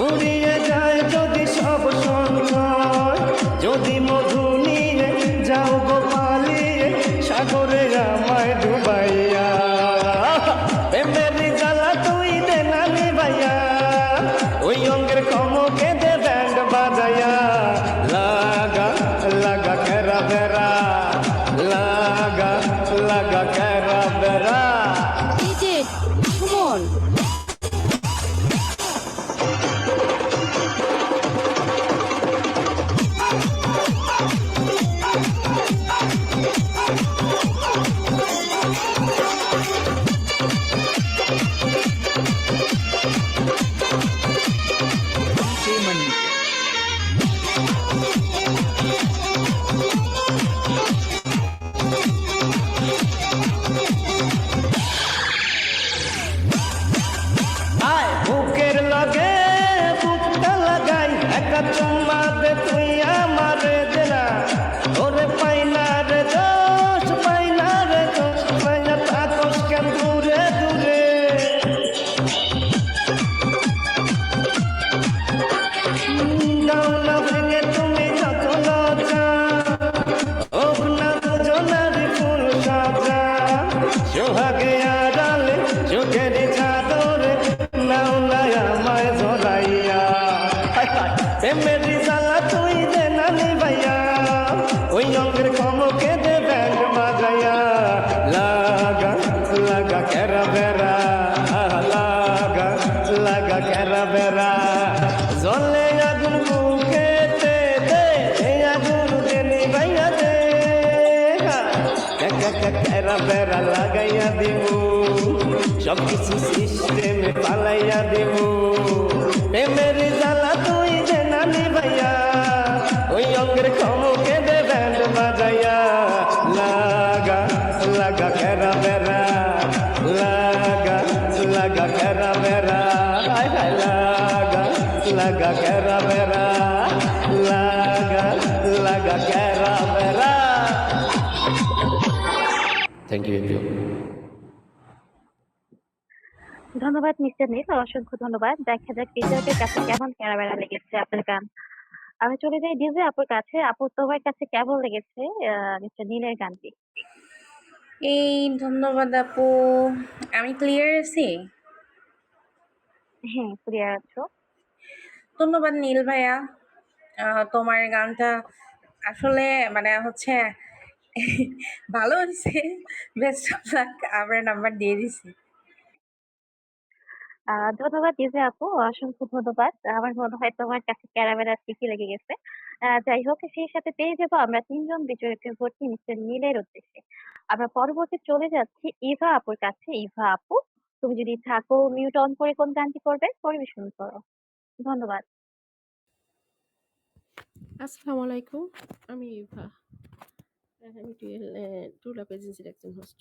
উড়িয়ে যায় যদি সব সঞ্চয় যদি মধু নিয়ে যাও গো পালিয়ে সাগরে আমায় ডুবাইয়া প্রেমের জ্বালা তুই দে নানি ভাইয়া ওই অঙ্গের কমকে দে ব্যান্ড বাজাইয়া লাগা লাগা কেরা বেড়া লাগা লাগা কেরা বেড়া ডিজে সুমন। DJ Money. আয় বুকের লগে বুকটা লাগাই একা চুম্মা দে তুই আমারে দেনা ওরে পাইনা রে দোষ পাইনা রে দোষ পাইনা থাকস কেন দূরে দূরে নাও না ভেঙে তুমি যত লজ্জা হোক না দুজনারি ফুল সাজা সোহাগে আড়ালে চোখের চাদরে নাও না আমায় জড়াইয়া প্রেমের জ্বালা তুই দে নানি ভাইয়া ওই অঙ্গের কমকে দে ব্যান্ড বাজাইয়া লাগা লাগা কেরা বেড়া লাগা লাগা কেরা বেড়া জলে আগুন বুকেতে দে এই আগুন দেনি ভাইয়া দে কেরা বেড়া লাগাইয়া দিবু সব কিছু সিস্টেমে পালাইয়া দিবু প্রেমের জ্বালা তুই দে নানি ভাইয়া ওই অঙ্গের কমকে দে ব্যান্ড বাজাইয়া লাগা লাগা কেরা বেড়া লাগা লাগা কেরা বেড়া হায় হায় লাগা লাগা কেরা বেড়া লাগা লাগা কেরা বেড়া থ্যাংক ইউ এভরিওয়ান। ধন্যবাদ মিস্টার নীল, অসংখ্য ধন্যবাদ। দেখা যাক বিজয়কের কাছে কেমন ক্যারামেরা লেগেছে আপনার গান। আমি চলে যাই ডিজে আপুর কাছে। আপু তোমার কাছে কেমন লেগেছে মিস্টার নীলের গানটি? এই ধন্যবাদ আপু। আমি ক্লিয়ার আছি? হ্যাঁ, ক্লিয়ার আছো। ধন্যবাদ নীল ভাইয়া। তোমার গানটা আসলে মানে হচ্ছে ভালো হয়েছে। Best of luck. আমরা নাম্বার দিয়ে দিছি। ধন্যবাদ ডিজে আপু, অসংখ্য ধন্যবাদ। আমার মনে হয় তোমার কাছে ক্যারামেরা ঠিকই লেগে গেছে। যাই হোক, সেই সাথে পেয়ে যাবো আমরা ৩ জন বিজয়ীকে ভর্তি মিস্টার নীলের উদ্দেশ্যে। আমরা পরবর্তী চলে যাচ্ছি ইভা আপুর কাছে। ইভা আপু, তুমি যদি থাকো মিউট অন করে কোন গানটি করবে পরিবেশন করো। ধন্যবাদ। আসসালামু আলাইকুম, আমি ইভা। আমি ট্রু লাভ এজেন্সির একজন হোস্ট।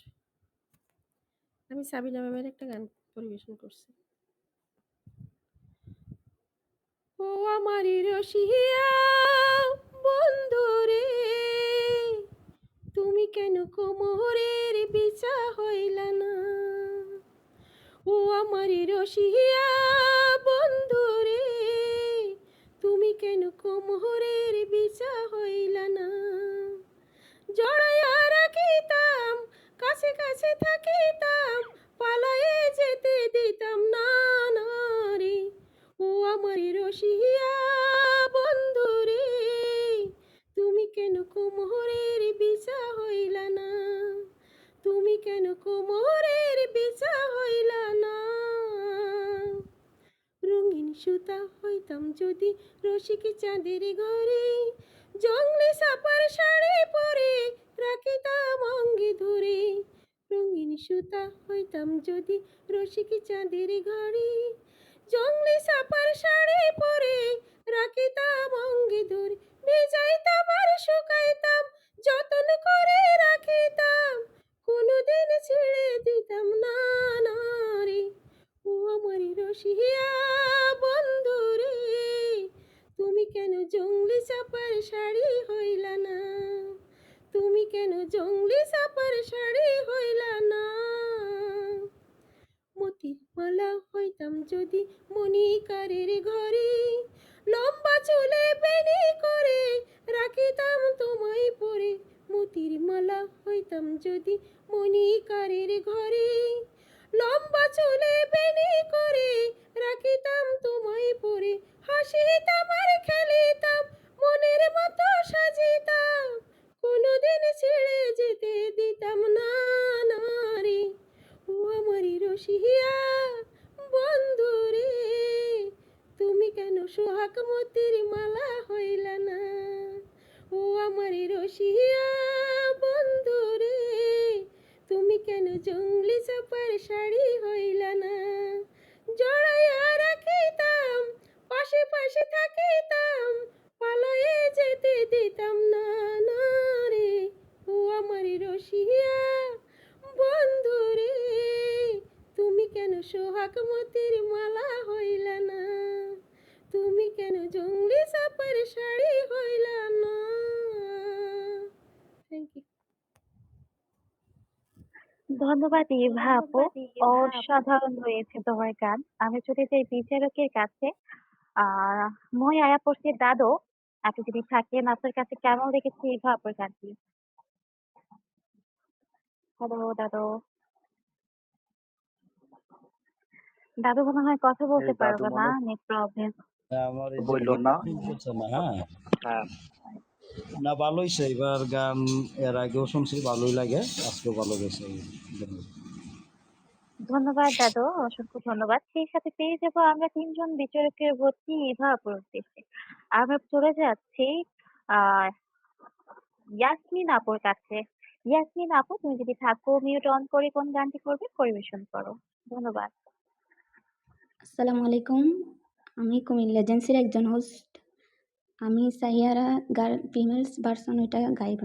আমি সাবিনা ম্যামের একটা গান পরিবেশন করছি। ও আমারি রসিয়া বন্ধু রে, তুমি কেন কোমরের বিচা হইলা না? ও আমারি রসিয়া বন্ধু রে, তুমি কেন কোমরের বিচা হইলা না? জড়াইয়া রাখিতাম, কাছে কাছে থাকিতাম, পালায়ে যেতে দিতাম না, না সুতা হইতাম যদি রসিক চাঁদের ঘরে, জংলি সাপার শাড়ি পরে রাখিতাম অঙ্গে ধরে। রঙিন সুতা হইতাম যদি রসিক চাঁদের ঘরে, জংলি সাপার শাড়ি পরে রাখিতাম অঙ্গে ধরে। ভিজাইতাম আর শুকাইতাম যতন করে রাখিতাম, কোনোদিন ছেড়ে দিতাম না না রে। ও আমার রসিয়া বন্ধু রে, তুমি কেন জংলি চাপার শাড়ি হইলা না, তুমি কেন জংলি চাপার শাড়ি হইলা না। মতির মালা হইতাম যদি মণিকারের ঘরে, লম্বা চুলে বেনি করে রাখিতাম তোমায় পরে। মতির মালা হইতাম যদি মণিকারের ঘরে, লম্বা চুলে বেনি করে রাখিতাম তোমায় পরে। হাসিতাম আর খেলিতাম মনের মতো সাজিতাম, কোনোদিন ছেড়ে যেতে দিতাম না না রে। ও আমার রসিয়া বন্ধু রে, তুমি কেন সোহাগ মতির মালা হইলা না। ও আমার রসিয়া বন্ধু রে, তুমি কেন জংলি চাপার শাড়ি হইলা না। জড়াইয়া রাখিতাম পাশে পাশে থাকিতাম, পালায়ে যেতে দিতাম না না রে। ও আমার রসিয়া বন্ধু রে, তুমি কেন সোহাগ মতির মালা হইলা না, তুমি কেন জংলি চাপার শাড়ি হইলা না। Thank you. ধন্যবাদ ইভা আপু, অসাধারণ হয়েছে তোমার গান। আমি চলে যাই বিচারকের কাছে। মই আয়া পড়ছি দাদু, আপনি যদি থাকেন আপনার কাছে কেমন লেগেছে ইভা আপুর গানটি? হ্যালো দাদু, দাদু মনে হয় কথা বলতে এই দাদু পারবে না, মনে নেট প্রবলেম। আমার এই যে বললো নেট না। চলছে না, হ্যাঁ হ্যাঁ, না ভালো হয়েছে এবার গান, এর আগেও শুনছি ভালোই লাগে, আজকেও ভালো গেছে। ধন্যবাদ দাদু, অসংখ্য ধন্যবাদ। সেই সাথে পেয়ে যাবো আমরা তিনজন বিচারকের ভর্তি ইভা আপুর উদ্দেশ্যে। আমরা চলে যাচ্ছি আহ ইয়াসমিন আপুর কাছে। ইয়াসমিন আপু, তুমি যদি থাকো মিউট অন করে কোন গানটি করবে পরিবেশন করো। ধন্যবাদ। আসসালামু আলাইকুম, আমি কুমিল্লা এজেন্সির একজন হোস্ট। আমি সাহিয়ারা ফিমেলস ভার্সন ওইটা গাইব।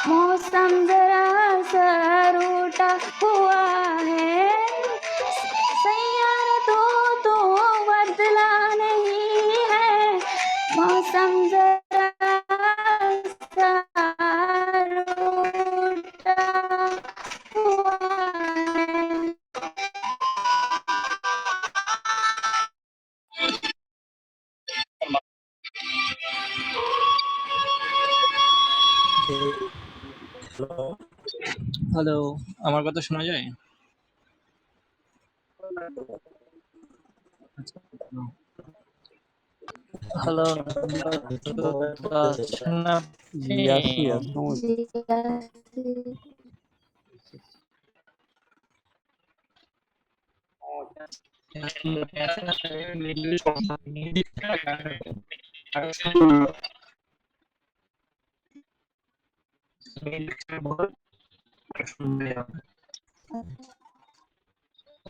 मौसम जरा सा হ্যালো, আমার কথা শোনা যায়? আচ্ছা, হ্যালো, ব্যস্ত আছেন জি আপনি? আছি, আসসালামু জি আলাইকুম। আছি। আপনি আছেন আসলে মিডল সমস্যা শুনবে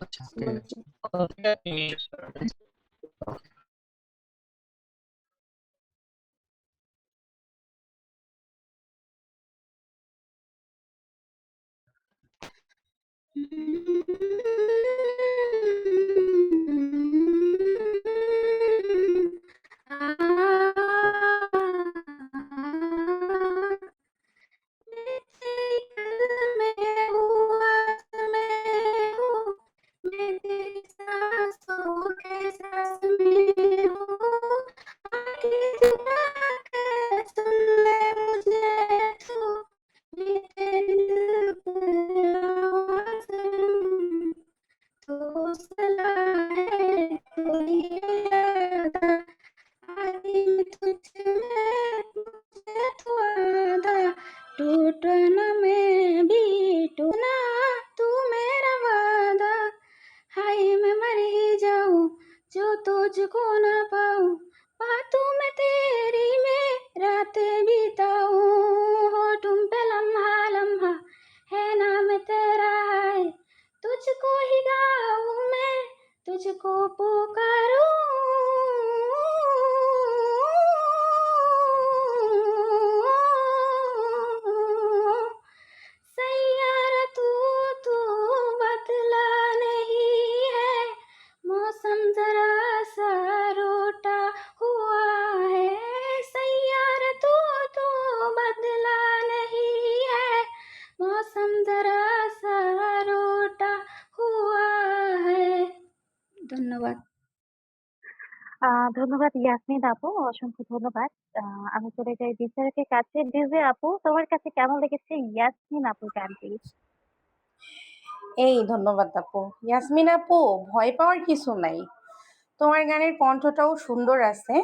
আচ্ছা ঠিক আছে। বলছি ঠিক আছে, तेरी कल में हूँ, आज मैं हूँ, मैं तेरी सांसों के सांस में हूँ। आके जुड़ा के सुन ले मुझे तू, मैं तेरे दिल पे आवाज़ हूँ। तू सला है, तू ही याद आई मैं तुझ में, मुझे तू वादा टूटा ना मैं भी टूटा तू मेरा वादा। हाय मैं मर ही जाऊं जो तुझको ना पाऊं, बातों में तेरी मैं रातें बिताऊं। होठों पे लम्हा लम्हा है नाम तेरा है, तुझको ही गाऊं मैं, तुझको पुकारूं। सैयारा तू बदला नहीं है, मौसम जरा सा रूठा हुआ है। सैयारा तू बदला नहीं है, मौसम जरा सा रूठा हुआ है। ধন্যবাদ। ধন্যবাদ ইয়াসমিন আপু, অসংখ্য ধন্যবাদ। আ আমি চলে যাই বিচারকের কাছে। ডিজে আপু, তোমার কাছে কেমন লেগেছে ইয়াসমিন আপুর গানটি? এই ধন্যবাদ আপু। ইয়াসমিন আপু, ভয় পাওয়ার কিছু নাই। তোমার গানের কণ্ঠটাও সুন্দর আছে।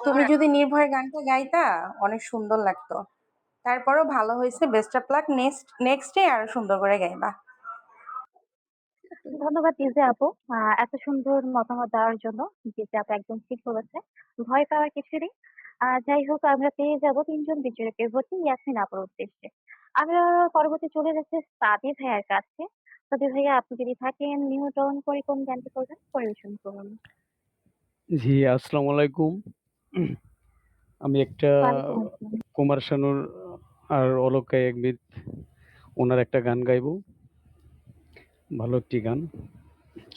তুমি যদি নির্ভয় গানটা গাইতা অনেক সুন্দর লাগতো। তারপরও ভালো হয়েছে, বেস্ট অফ লাক। নেক্সটে আরো সুন্দর করে গাইবা। ধন্যবাদ ডিজে আপু। এত সুন্দর মতামত দেওয়ার জন্য। ডিজে আপু একদম ঠিক বলেছে। ভয় পাওয়ার কিছু নেই। যাই হোক, আমরা পেয়ে যাব ৩ জন বিচারকের ভোটে ইয়াসমিন আপুর উদ্দেশ্যে। আমরা পরবর্তী চলে যাচ্ছি সাদি ভাইয়ার কাছে। সাদি ভাইয়া, আপনি যদি থাকেন মিউট অন করে কোন গানটি করবেন পরিবেশন করুন। জি, আসসালামু আলাইকুম। আমি একটা ওয়ালাইকুম আসসালাম। কুমার শানুর আর অলকা ইয়াগনিক ওনার একটা গান গাইবো। ভালো একটি গান।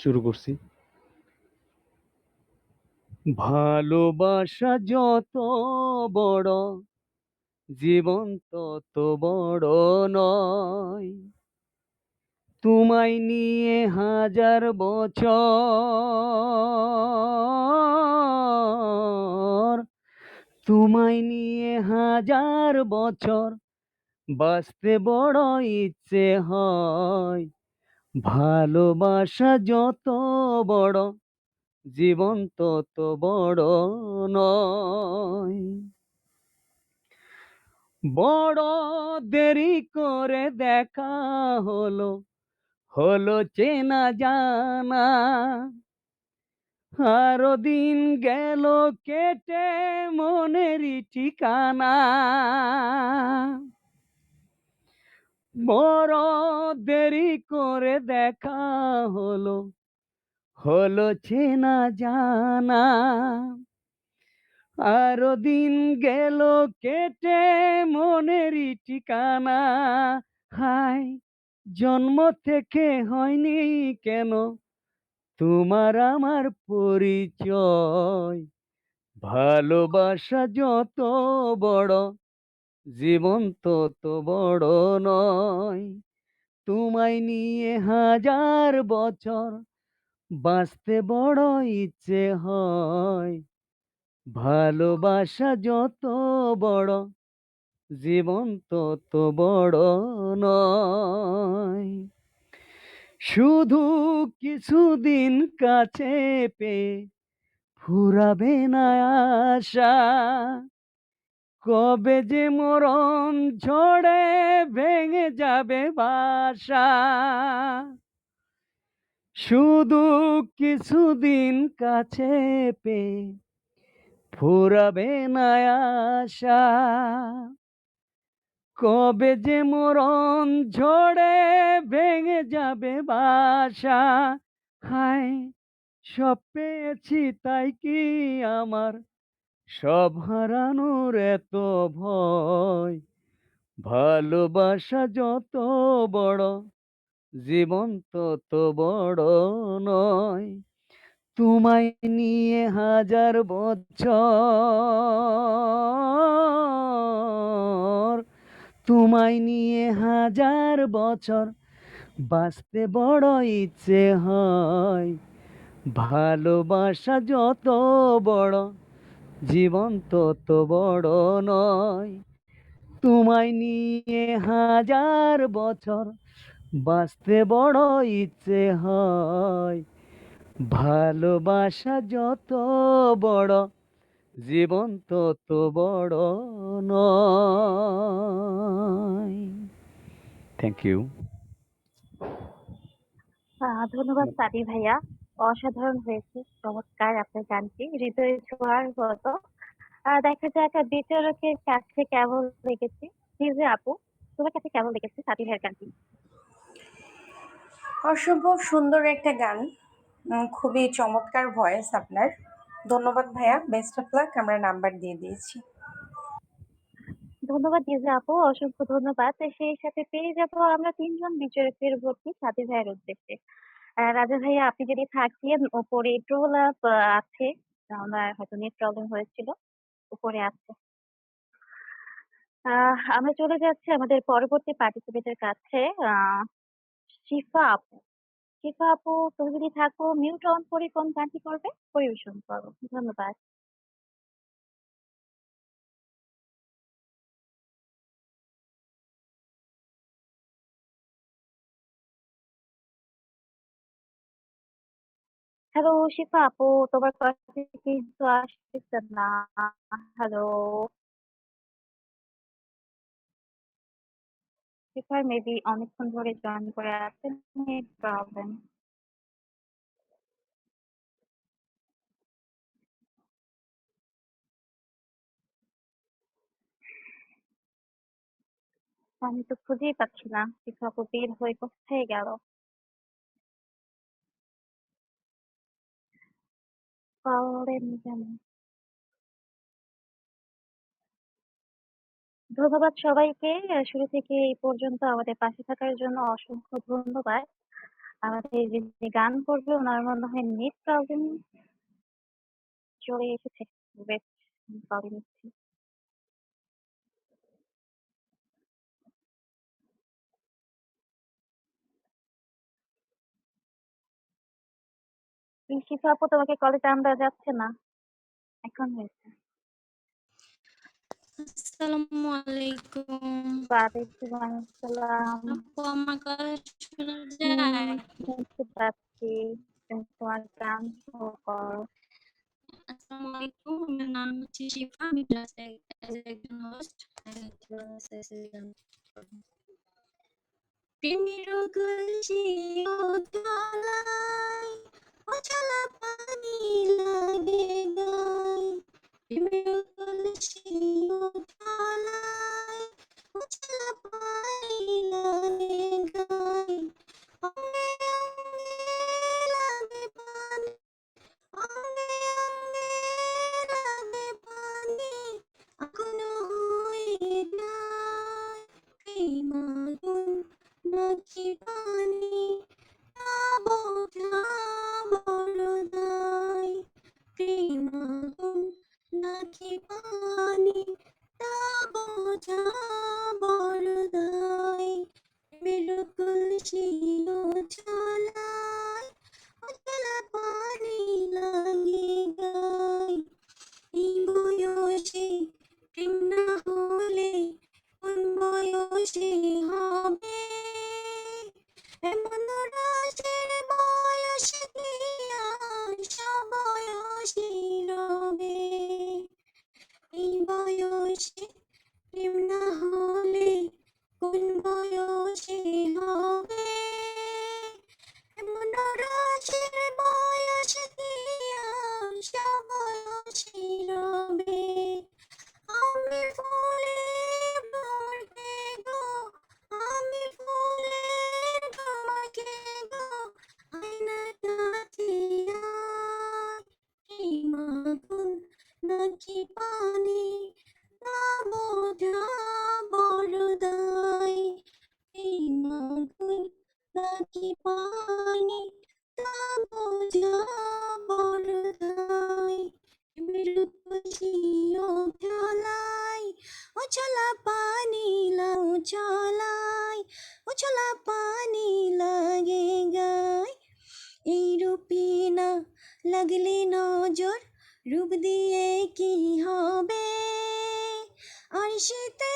শুরু করছি। ভালোবাসা যত বড়, জীবন তত বড় নয়। তোমায় নিয়ে হাজার বছর, তোমায় নিয়ে হাজার বছর বাঁচতে বড় ইচ্ছে হয়। ভালোবাসা যত বড়, জীবন তত বড় নয়। বড় দেরি করে দেখা হলো, হলো চেনা জানা। আরো দিন গেল কেটে মনেরই ঠিকানা। বড় দেরি করে দেখা হলো, হলো চেনা জানা। আরো দিন গেল কেটে মনেরই ঠিকানা। হায়, জন্ম থেকে হয়নি কেন তোমার আমার পরিচয়। ভালোবাসা যত বড়, জীবন তত বড় নয়। তোমায় নিয়ে হাজার বছর বাঁচতে বড় ইচ্ছে হয়। ভালোবাসা যত বড়, জীবন তত বড় নয়। শুধু কিছুদিন কাছে পেয়ে ফুরাবে না আশা, কবে যে মরণ ঝড়ে ভেঙে যাবে বাসা। শুধু কিছুদিন কাছে পেয়ে ফুরাবে না আশা, কবে যে মরণ ঝড়ে ভেঙে যাবে বাসা। হায় সব পেয়েছি তাই কি আমার সব হারানোর এত ভয়, ভালোবাসা যত বড় জীবন তত বড় নয়। তোমায় নিয়ে হাজার বছর, তোমায় নিয়ে হাজার বছর বাঁচতে বড় ইচ্ছে হয়, ভালোবাসা যত বড় জীবন তত বড় নয়। তোমায় নিয়ে হাজার বছর বাঁচতে বড় ইচ্ছে হয়, ভালোবাসা যত বড় জীবন তত বড় নয়। Thank you. ধন্যবাদ সাদি ভাইয়া। অসাধারণ হয়েছে, চমৎকার আপনার গানটি, হৃদয়ে ছোঁয়ার মতো। দেখা যাক বিচারকের কাছে কেমন লেগেছে। ফিরোজা আপু, তোমার কাছে কেমন লেগেছে সাদি ভাইয়ের গানটি? অসম্ভব সুন্দর একটা গান। খুবই চমৎকার ভয়েস আপনার। ধন্যবাদ ভাইয়া। Best of luck. আমরা নাম্বার দিয়ে দিয়েছি। ধন্যবাদ দিজা আপু, অসংখ্য ধন্যবাদ। সেই সাথে পেয়ে যাবো আমরা ৩ জন বিচারকের ভর্তি সাদি ভাইয়ের উদ্দেশ্যে। রাজা ভাইয়া, আপনি যদি থাকেন, উপরে ট্রোল আপ আছে, আমার হয়তো নেট প্রবলেম হয়েছিল, উপরে আছে। আমরা চলে যাচ্ছি আমাদের পরবর্তী পার্টিসিপেন্টের কাছে। শিফা আপু, শিফা আপু তুমি যদি থাকো, মিউট অন করে কোন গানটি করবে পরিবেশন করো। ধন্যবাদ। হ্যালো শিফা আপু, তোমার কথা কিন্তু আসতেছে না। হ্যালো শিফা, মেবি অনেকক্ষণ ধরে জয়েন করে আছেন, নেট প্রবলেম। আমি তো খুঁজেই পাচ্ছি না শিফা আপু বের হয়ে কোথায় গেল। করেন কেন? ধন্যবাদ সবাইকে। শুরু থেকে এই পর্যন্ত আমাদের পাশে থাকার জন্য অসংখ্য ধন্যবাদ। আমাদের যে গান করবে ওনার মনে হয় নেট প্রবলেম চলে এসেছে। ওয়েট, করে নিচ্ছি। শিফা আপু, তোমাকে কলে টান যাচ্ছে না, এখন হয়েছে। আসসালামু আলাইকুম। ওয়ালাইকুম আসসালাম। আপু আমার কথা শোনা যায়? শুনতে পাচ্ছি, তুমি তোমার গান শো করো। আসসালামু আলাইকুম। আমার নাম হচ্ছে শিফা। আমি ক্লাস একজন হোস্ট। প্রেমের কলসি তলায় অচলা পানি লাগে গায়। প্রেমের কলসি তলায় অচলা পানি লাগে গায়। অঙ্গে অঙ্গে লাগে পানি, অঙ্গে অঙ্গে লাগে পানি, আগুন হয়ে যায়। প্রেম আগুন নাকি পানি, তা বোঝা বড় দায়। প্রেম আগুন নাকি পানি, তা বোঝা বড় দায়। বিলকুল ছিল ছলায় অচলা পানি লাগে গায়। এই বয়সে প্রেম না হলে কোন বয়সে হবে? এমন রাস আগুন নাকি পানি তা বোঝা বড় দায়। রূপসী ও ঝালাই উছলা পানি উছলা পানি লাগে গায়। এই রূপে না লাগলে নজর রূপ দিয়ে কি হবে, আর শীতে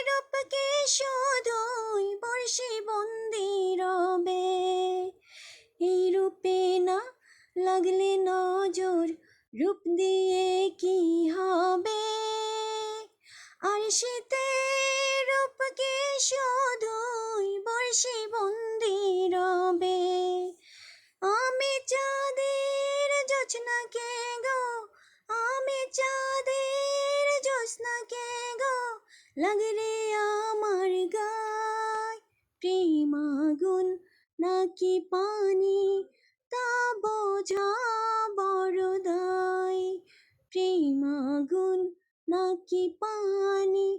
রূপকে শুধুই বর্ষে বন্দি রবে। এই রূপে না লাগলে নজর রূপ দিয়ে কি হবে, আর শীতে রূপকে শুধুই বর্ষে বন্দি রবে। আমি চাঁদের জোছনাকে গো, আমি চাঁদের জোছনাকে গো, লাগলে আমার গায়। প্রেম আগুন নাকি পানি তা বোঝা বড় দায়। প্রেম আগুন নাকি পানি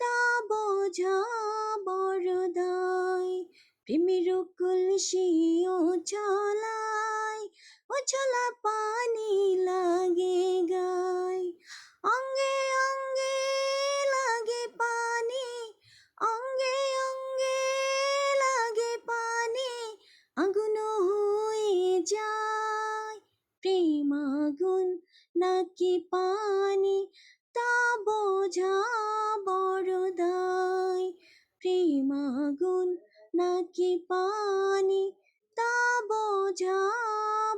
তা বোঝা বড় দায়। প্রেমের কলসি উছলা পানি লাগে গায়। অঙ্গে অঙ্গে লাগে পানি, অঙ্গে অঙ্গে লাগে পানি, আগুন হয়ে যায়। প্রেম আগুন নাকি পানি তা বোঝা বড় দায়। প্রেম আগুন নাকি পানি তা বোঝা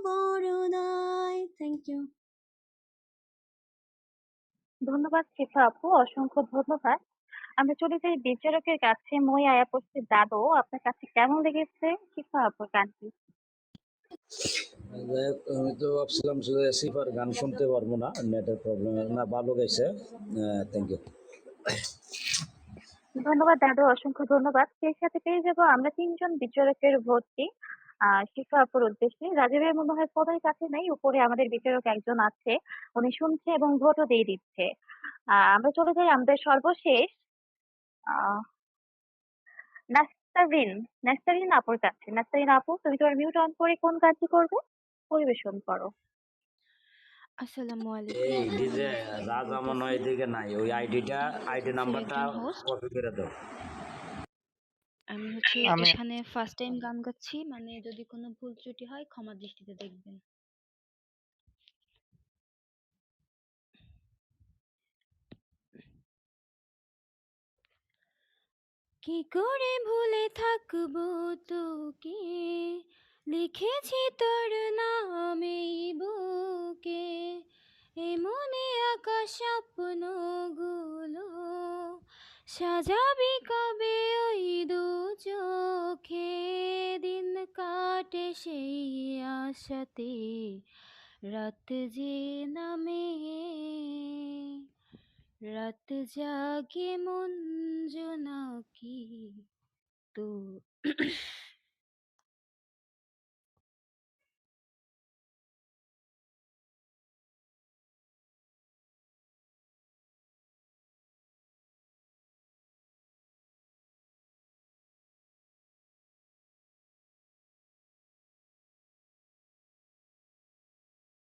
বড় দায়। Thank you. ধন্যবাদ শিফা আপু, অসংখ্য ধন্যবাদ। আমরা চলে যাই বিচারকের কাছে। মই আয়া পড়ছে দাদু, আপনার কাছে কেমন লেগেছে শিফা আপুর গানটি? যাই হোক, আমি তো ভাবছিলাম শুধু সিফার গান শুনতে পারবো না, নেটের প্রবলেম। না, ভালো গেছে, থ্যাংক ইউ। ধন্যবাদ দাদু, অসংখ্য ধন্যবাদ। সেই সাথে পেয়ে যাবো আমরা ৩ জন বিচারকের ভোটটি শিফা আপুর উদ্দেশ্যে। রাজীব ভাই মনে হয় ফোনের কাছে নাই, উপরে আমাদের বিচারক একজন আছে, উনি শুনছে এবং ভোটও দিয়ে দিচ্ছে। আমরা চলে যাই আমাদের সর্বশেষ আহ নাস্তারিন নাস্তারিন আপুর কাছে। নাস্তারিন আপু, তুমি তোমার মিউট অন করে কোন কাজটি করবে? পরিবেশন করো। আসসালামু আলাইকুম। এই আমি ডিজে রাজা মনে হয় বলতেছি এদিকে নাই, ওই আইডি নাম্বারটা একজন হোস্ট। কপি করে দাও। আমি আমি এখানে ফার্স্ট টাইম গান গাচ্ছি, মানে যদি কোনো ভুল ত্রুটি হয় ক্ষমা দৃষ্টিতে দেখবেন। কি করে ভুলে থাকবো তোকে, লিখেছি তোর নাম এই বুকে, এ মনে আঁকা স্বপ্নগুলো সাজাবি কবে ওই দু চোখে, দিন কাটে সেই আশাতে রাত যে নামে, রাত জাগে মন জোনাকি তো।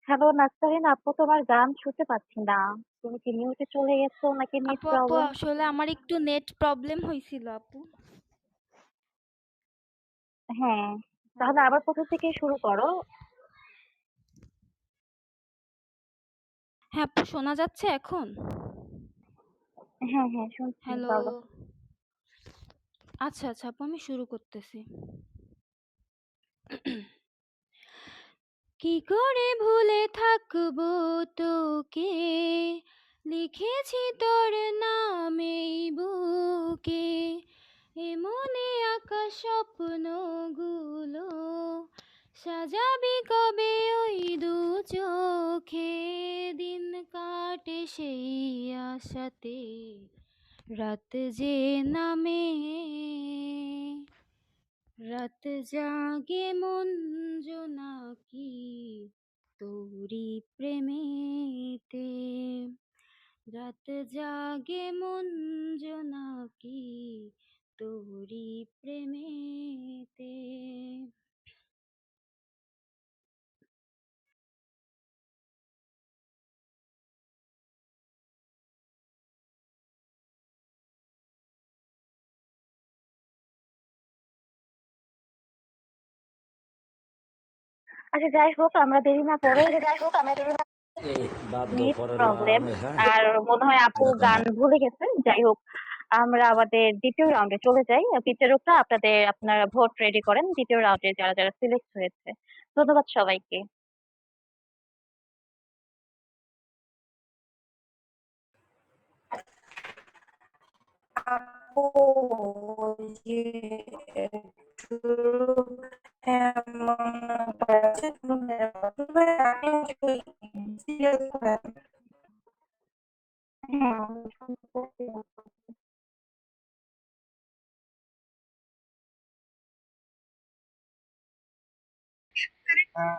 হ্যালো নাস্তারিন আপু, তোমার গান শুনতে পাচ্ছি না। তুমি কি মিউটে চলে গেছো নাকি নেট আপু প্রবলেম? আসলে আমার একটু নেট প্রবলেম হয়েছিল আপু। হ্যাঁ, তাহলে আবার প্রথম থেকে শুরু করো। হ্যাঁ আপু, শোনা যাচ্ছে এখন? হ্যাঁ, হ্যাঁ শুনছি, হ্যালো। বলো। আচ্ছা আচ্ছা আপু, আমি শুরু করতেছি। কি করে ভুলে থাকবো তোকে, লিখেছি তোর নাম এই বুকে, এ মনে আঁকা স্বপ্নগুলো সাজাবি কবে ওই দু চোখে, দিন কাটে সেই আশাতে রাত যে নামে, রাত জাগে মন জোনাকি তোরি প্রেমেতে, রাত জাগে মন জোনাকি তোরি প্রেমেতে। আচ্ছা যাই হোক, আমরা দেরি না করে এই বাদ দাও নেট পরে প্রবলেম, হ্যাঁ আর মনে হয় আপু গান ভুলে গেছে। যাই হোক, আমরা আমাদের দ্বিতীয় রাউন্ডে চলে যাই। বিচারকরা আপনারা ভোট রেডি করেন দ্বিতীয় রাউন্ডে যারা যারা সিলেক্ট হয়েছে। ধন্যবাদ সবাইকে। আপু ওই যে একটু এমন করেছে তুমি আমি সিরিয়াস হ্যাঁ, আমি শুনতে পাচ্ছি না।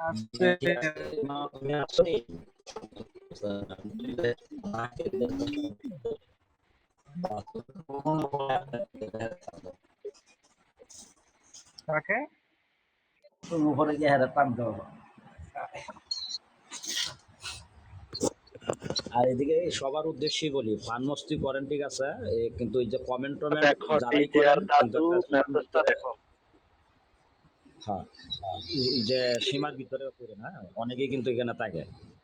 আজকে তুমি আসো নি? ওকে, উপরে গিয়ে হেরে টান দাও। আর এদিকে সবার উদ্দেশ্যেই বলি ফান মস্তি করেন ঠিক আছে, কিন্তু এই যে কমেন্ট টমেন্ট দেখো যারাই ডিজে করেন আর কিন্তু দাদু একটা মেসেজটা দেখো। হ্যাঁ এই যে সীমার ভিতরে করেন, হ্যাঁ অনেকেই কিন্তু এখানে থাকে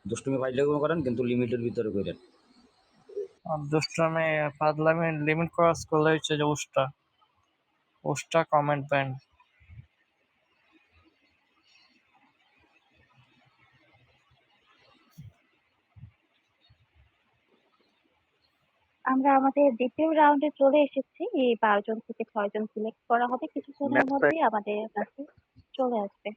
দুষ্টুমি ফাইজলামি করেন কিন্তু লিমিটের ভিতরে করেন। দুষ্টামি ফাজলামি লিমিট ক্রস করলে হচ্ছে যে উষ্টা কমেন্ট ব্যান্ড। আমরা আমাদের দ্বিতীয় রাউন্ডে চলে এসেছি। এই ১২ জন থেকে ৬ জন সিলেক্ট করা হবে। কিছুক্ষণের ম্যাচটা মধ্যেই আমাদের কাছে চলে আসবে।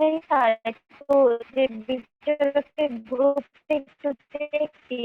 ভাইয়া একটু যে বিচারকের গ্রুপে একটু দেখি।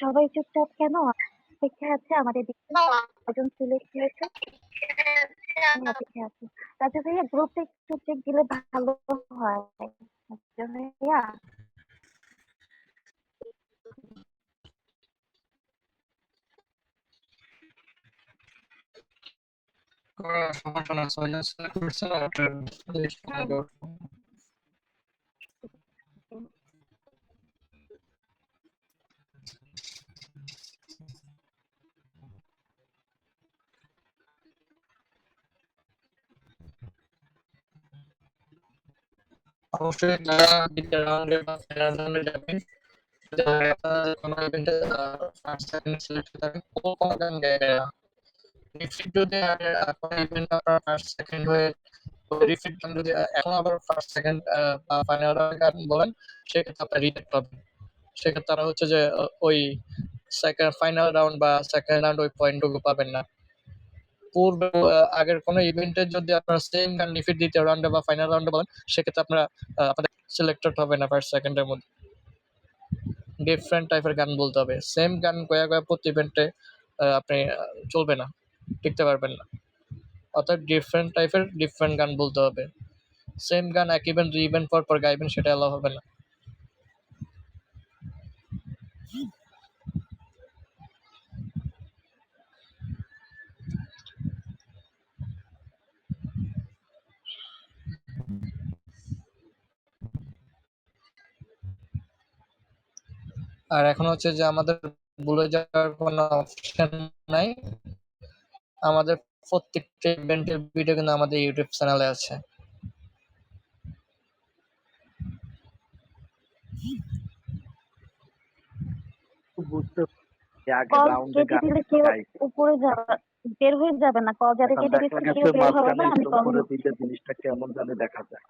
সবাই চুপচাপ কেন? অপেক্ষায় আছে আমাদের কজন সিলেক্ট হয়েছে? আমি অপেক্ষায় আছি। রাজু ভাইয়া গ্রুপে একটু চেক দিলে ভালো হয়। রাজু ভাইয়া সমস্যা না, ৬ জন সিলেক্ট করছে আপনার লিস্ট হবে। অবশ্যই যারা দ্বিতীয় রাউন্ডে বা ফাইনাল রাউন্ডে যাবেন, যারা আপনাদের কোনো ইভেন্টে ফার্স্ট সেকেন্ড সিলেক্ট থাকেন, ও কোনো গান গায় না। নেক্সট যদি কোনো ইভেন্টে আপনারা ফার্স্ট সেকেন্ড হয়ে রিপিট গান যদি এখন আবার ফার্স্ট সেকেন্ড বা ফাইনাল গান বলেন সেক্ষেত্রে আপনার রিজেক্ট হবে। সেক্ষেত্রে তারা হচ্ছে যে ওই ফাইনাল রাউন্ড বা সেকেন্ড রাউন্ড ওই পয়েন্টটুকু পাবেন না। পূর্বে আগের কোনো ইভেন্টে যদি আপনারা সেম গান রিপিট দ্বিতীয় রাউন্ডে বা ফাইনাল রাউন্ডে বলেন সেক্ষেত্রে আপনারা আপনাদের সিলেক্টেড হবে না ফার্স্ট সেকেন্ডের মধ্যে। ডিফারেন্ট টাইপের গান বলতে হবে। সেম গান কয়া প্রতি ইভেন্টে আপনি চলবে না, টিকতে পারবেন না। অর্থাৎ ডিফারেন্ট টাইপের ডিফারেন্ট গান বলতে হবে। সেম গান এক ইভেন্ট ২ ইভেন্ট পর গাইবেন সেটা অ্যালাও হবে না। আর এখন হচ্ছে যে আমাদের ভুলে যাওয়ার কোনো অপশন নাই। আমাদের প্রত্যেকটা ইভেন্টের ভিডিও কিন্তু আমাদের ইউটিউব চ্যানেলে আছে। বুঝতে আগের কল রাউন্ডে কেটে গান দিলে কেউ গাইছে। উপরে বের হয়ে যাবে না। কল যাদের এখন কেটে দেখা দিচ্ছে গেছে কেউ বের হবে মাঝখানে না। আমি স্টপ কল করে দিলে জিনিসটা কেমন জানি দেখা যায়।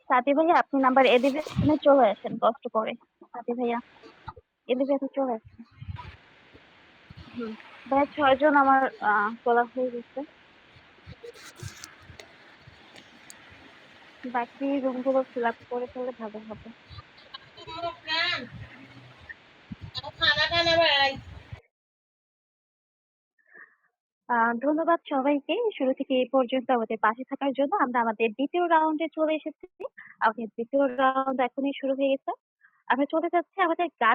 সাথী ভাইয়া আপনি নাম্বার এলিভেশনে চলে আসেন কষ্ট করে। সাথী ভাইয়া এলিভেশনে চলে আসেন। ভাইয়া ৬ জন আমার তোলা হয়ে গেছে। বাকি রুমগুলো ফিল আপ করে ফেললে ভালো হবে। ধন্যবাদ সবাইকে শুরু থেকে এই পর্যন্ত আমাদের পাশে থাকার জন্য। আমরা আমাদের দ্বিতীয় রাউন্ডে চলে এসেছি। আমাদের দ্বিতীয় রাউন্ড এখনই শুরু হয়ে গেছে। আমরা চলে যাচ্ছি আমাদের গান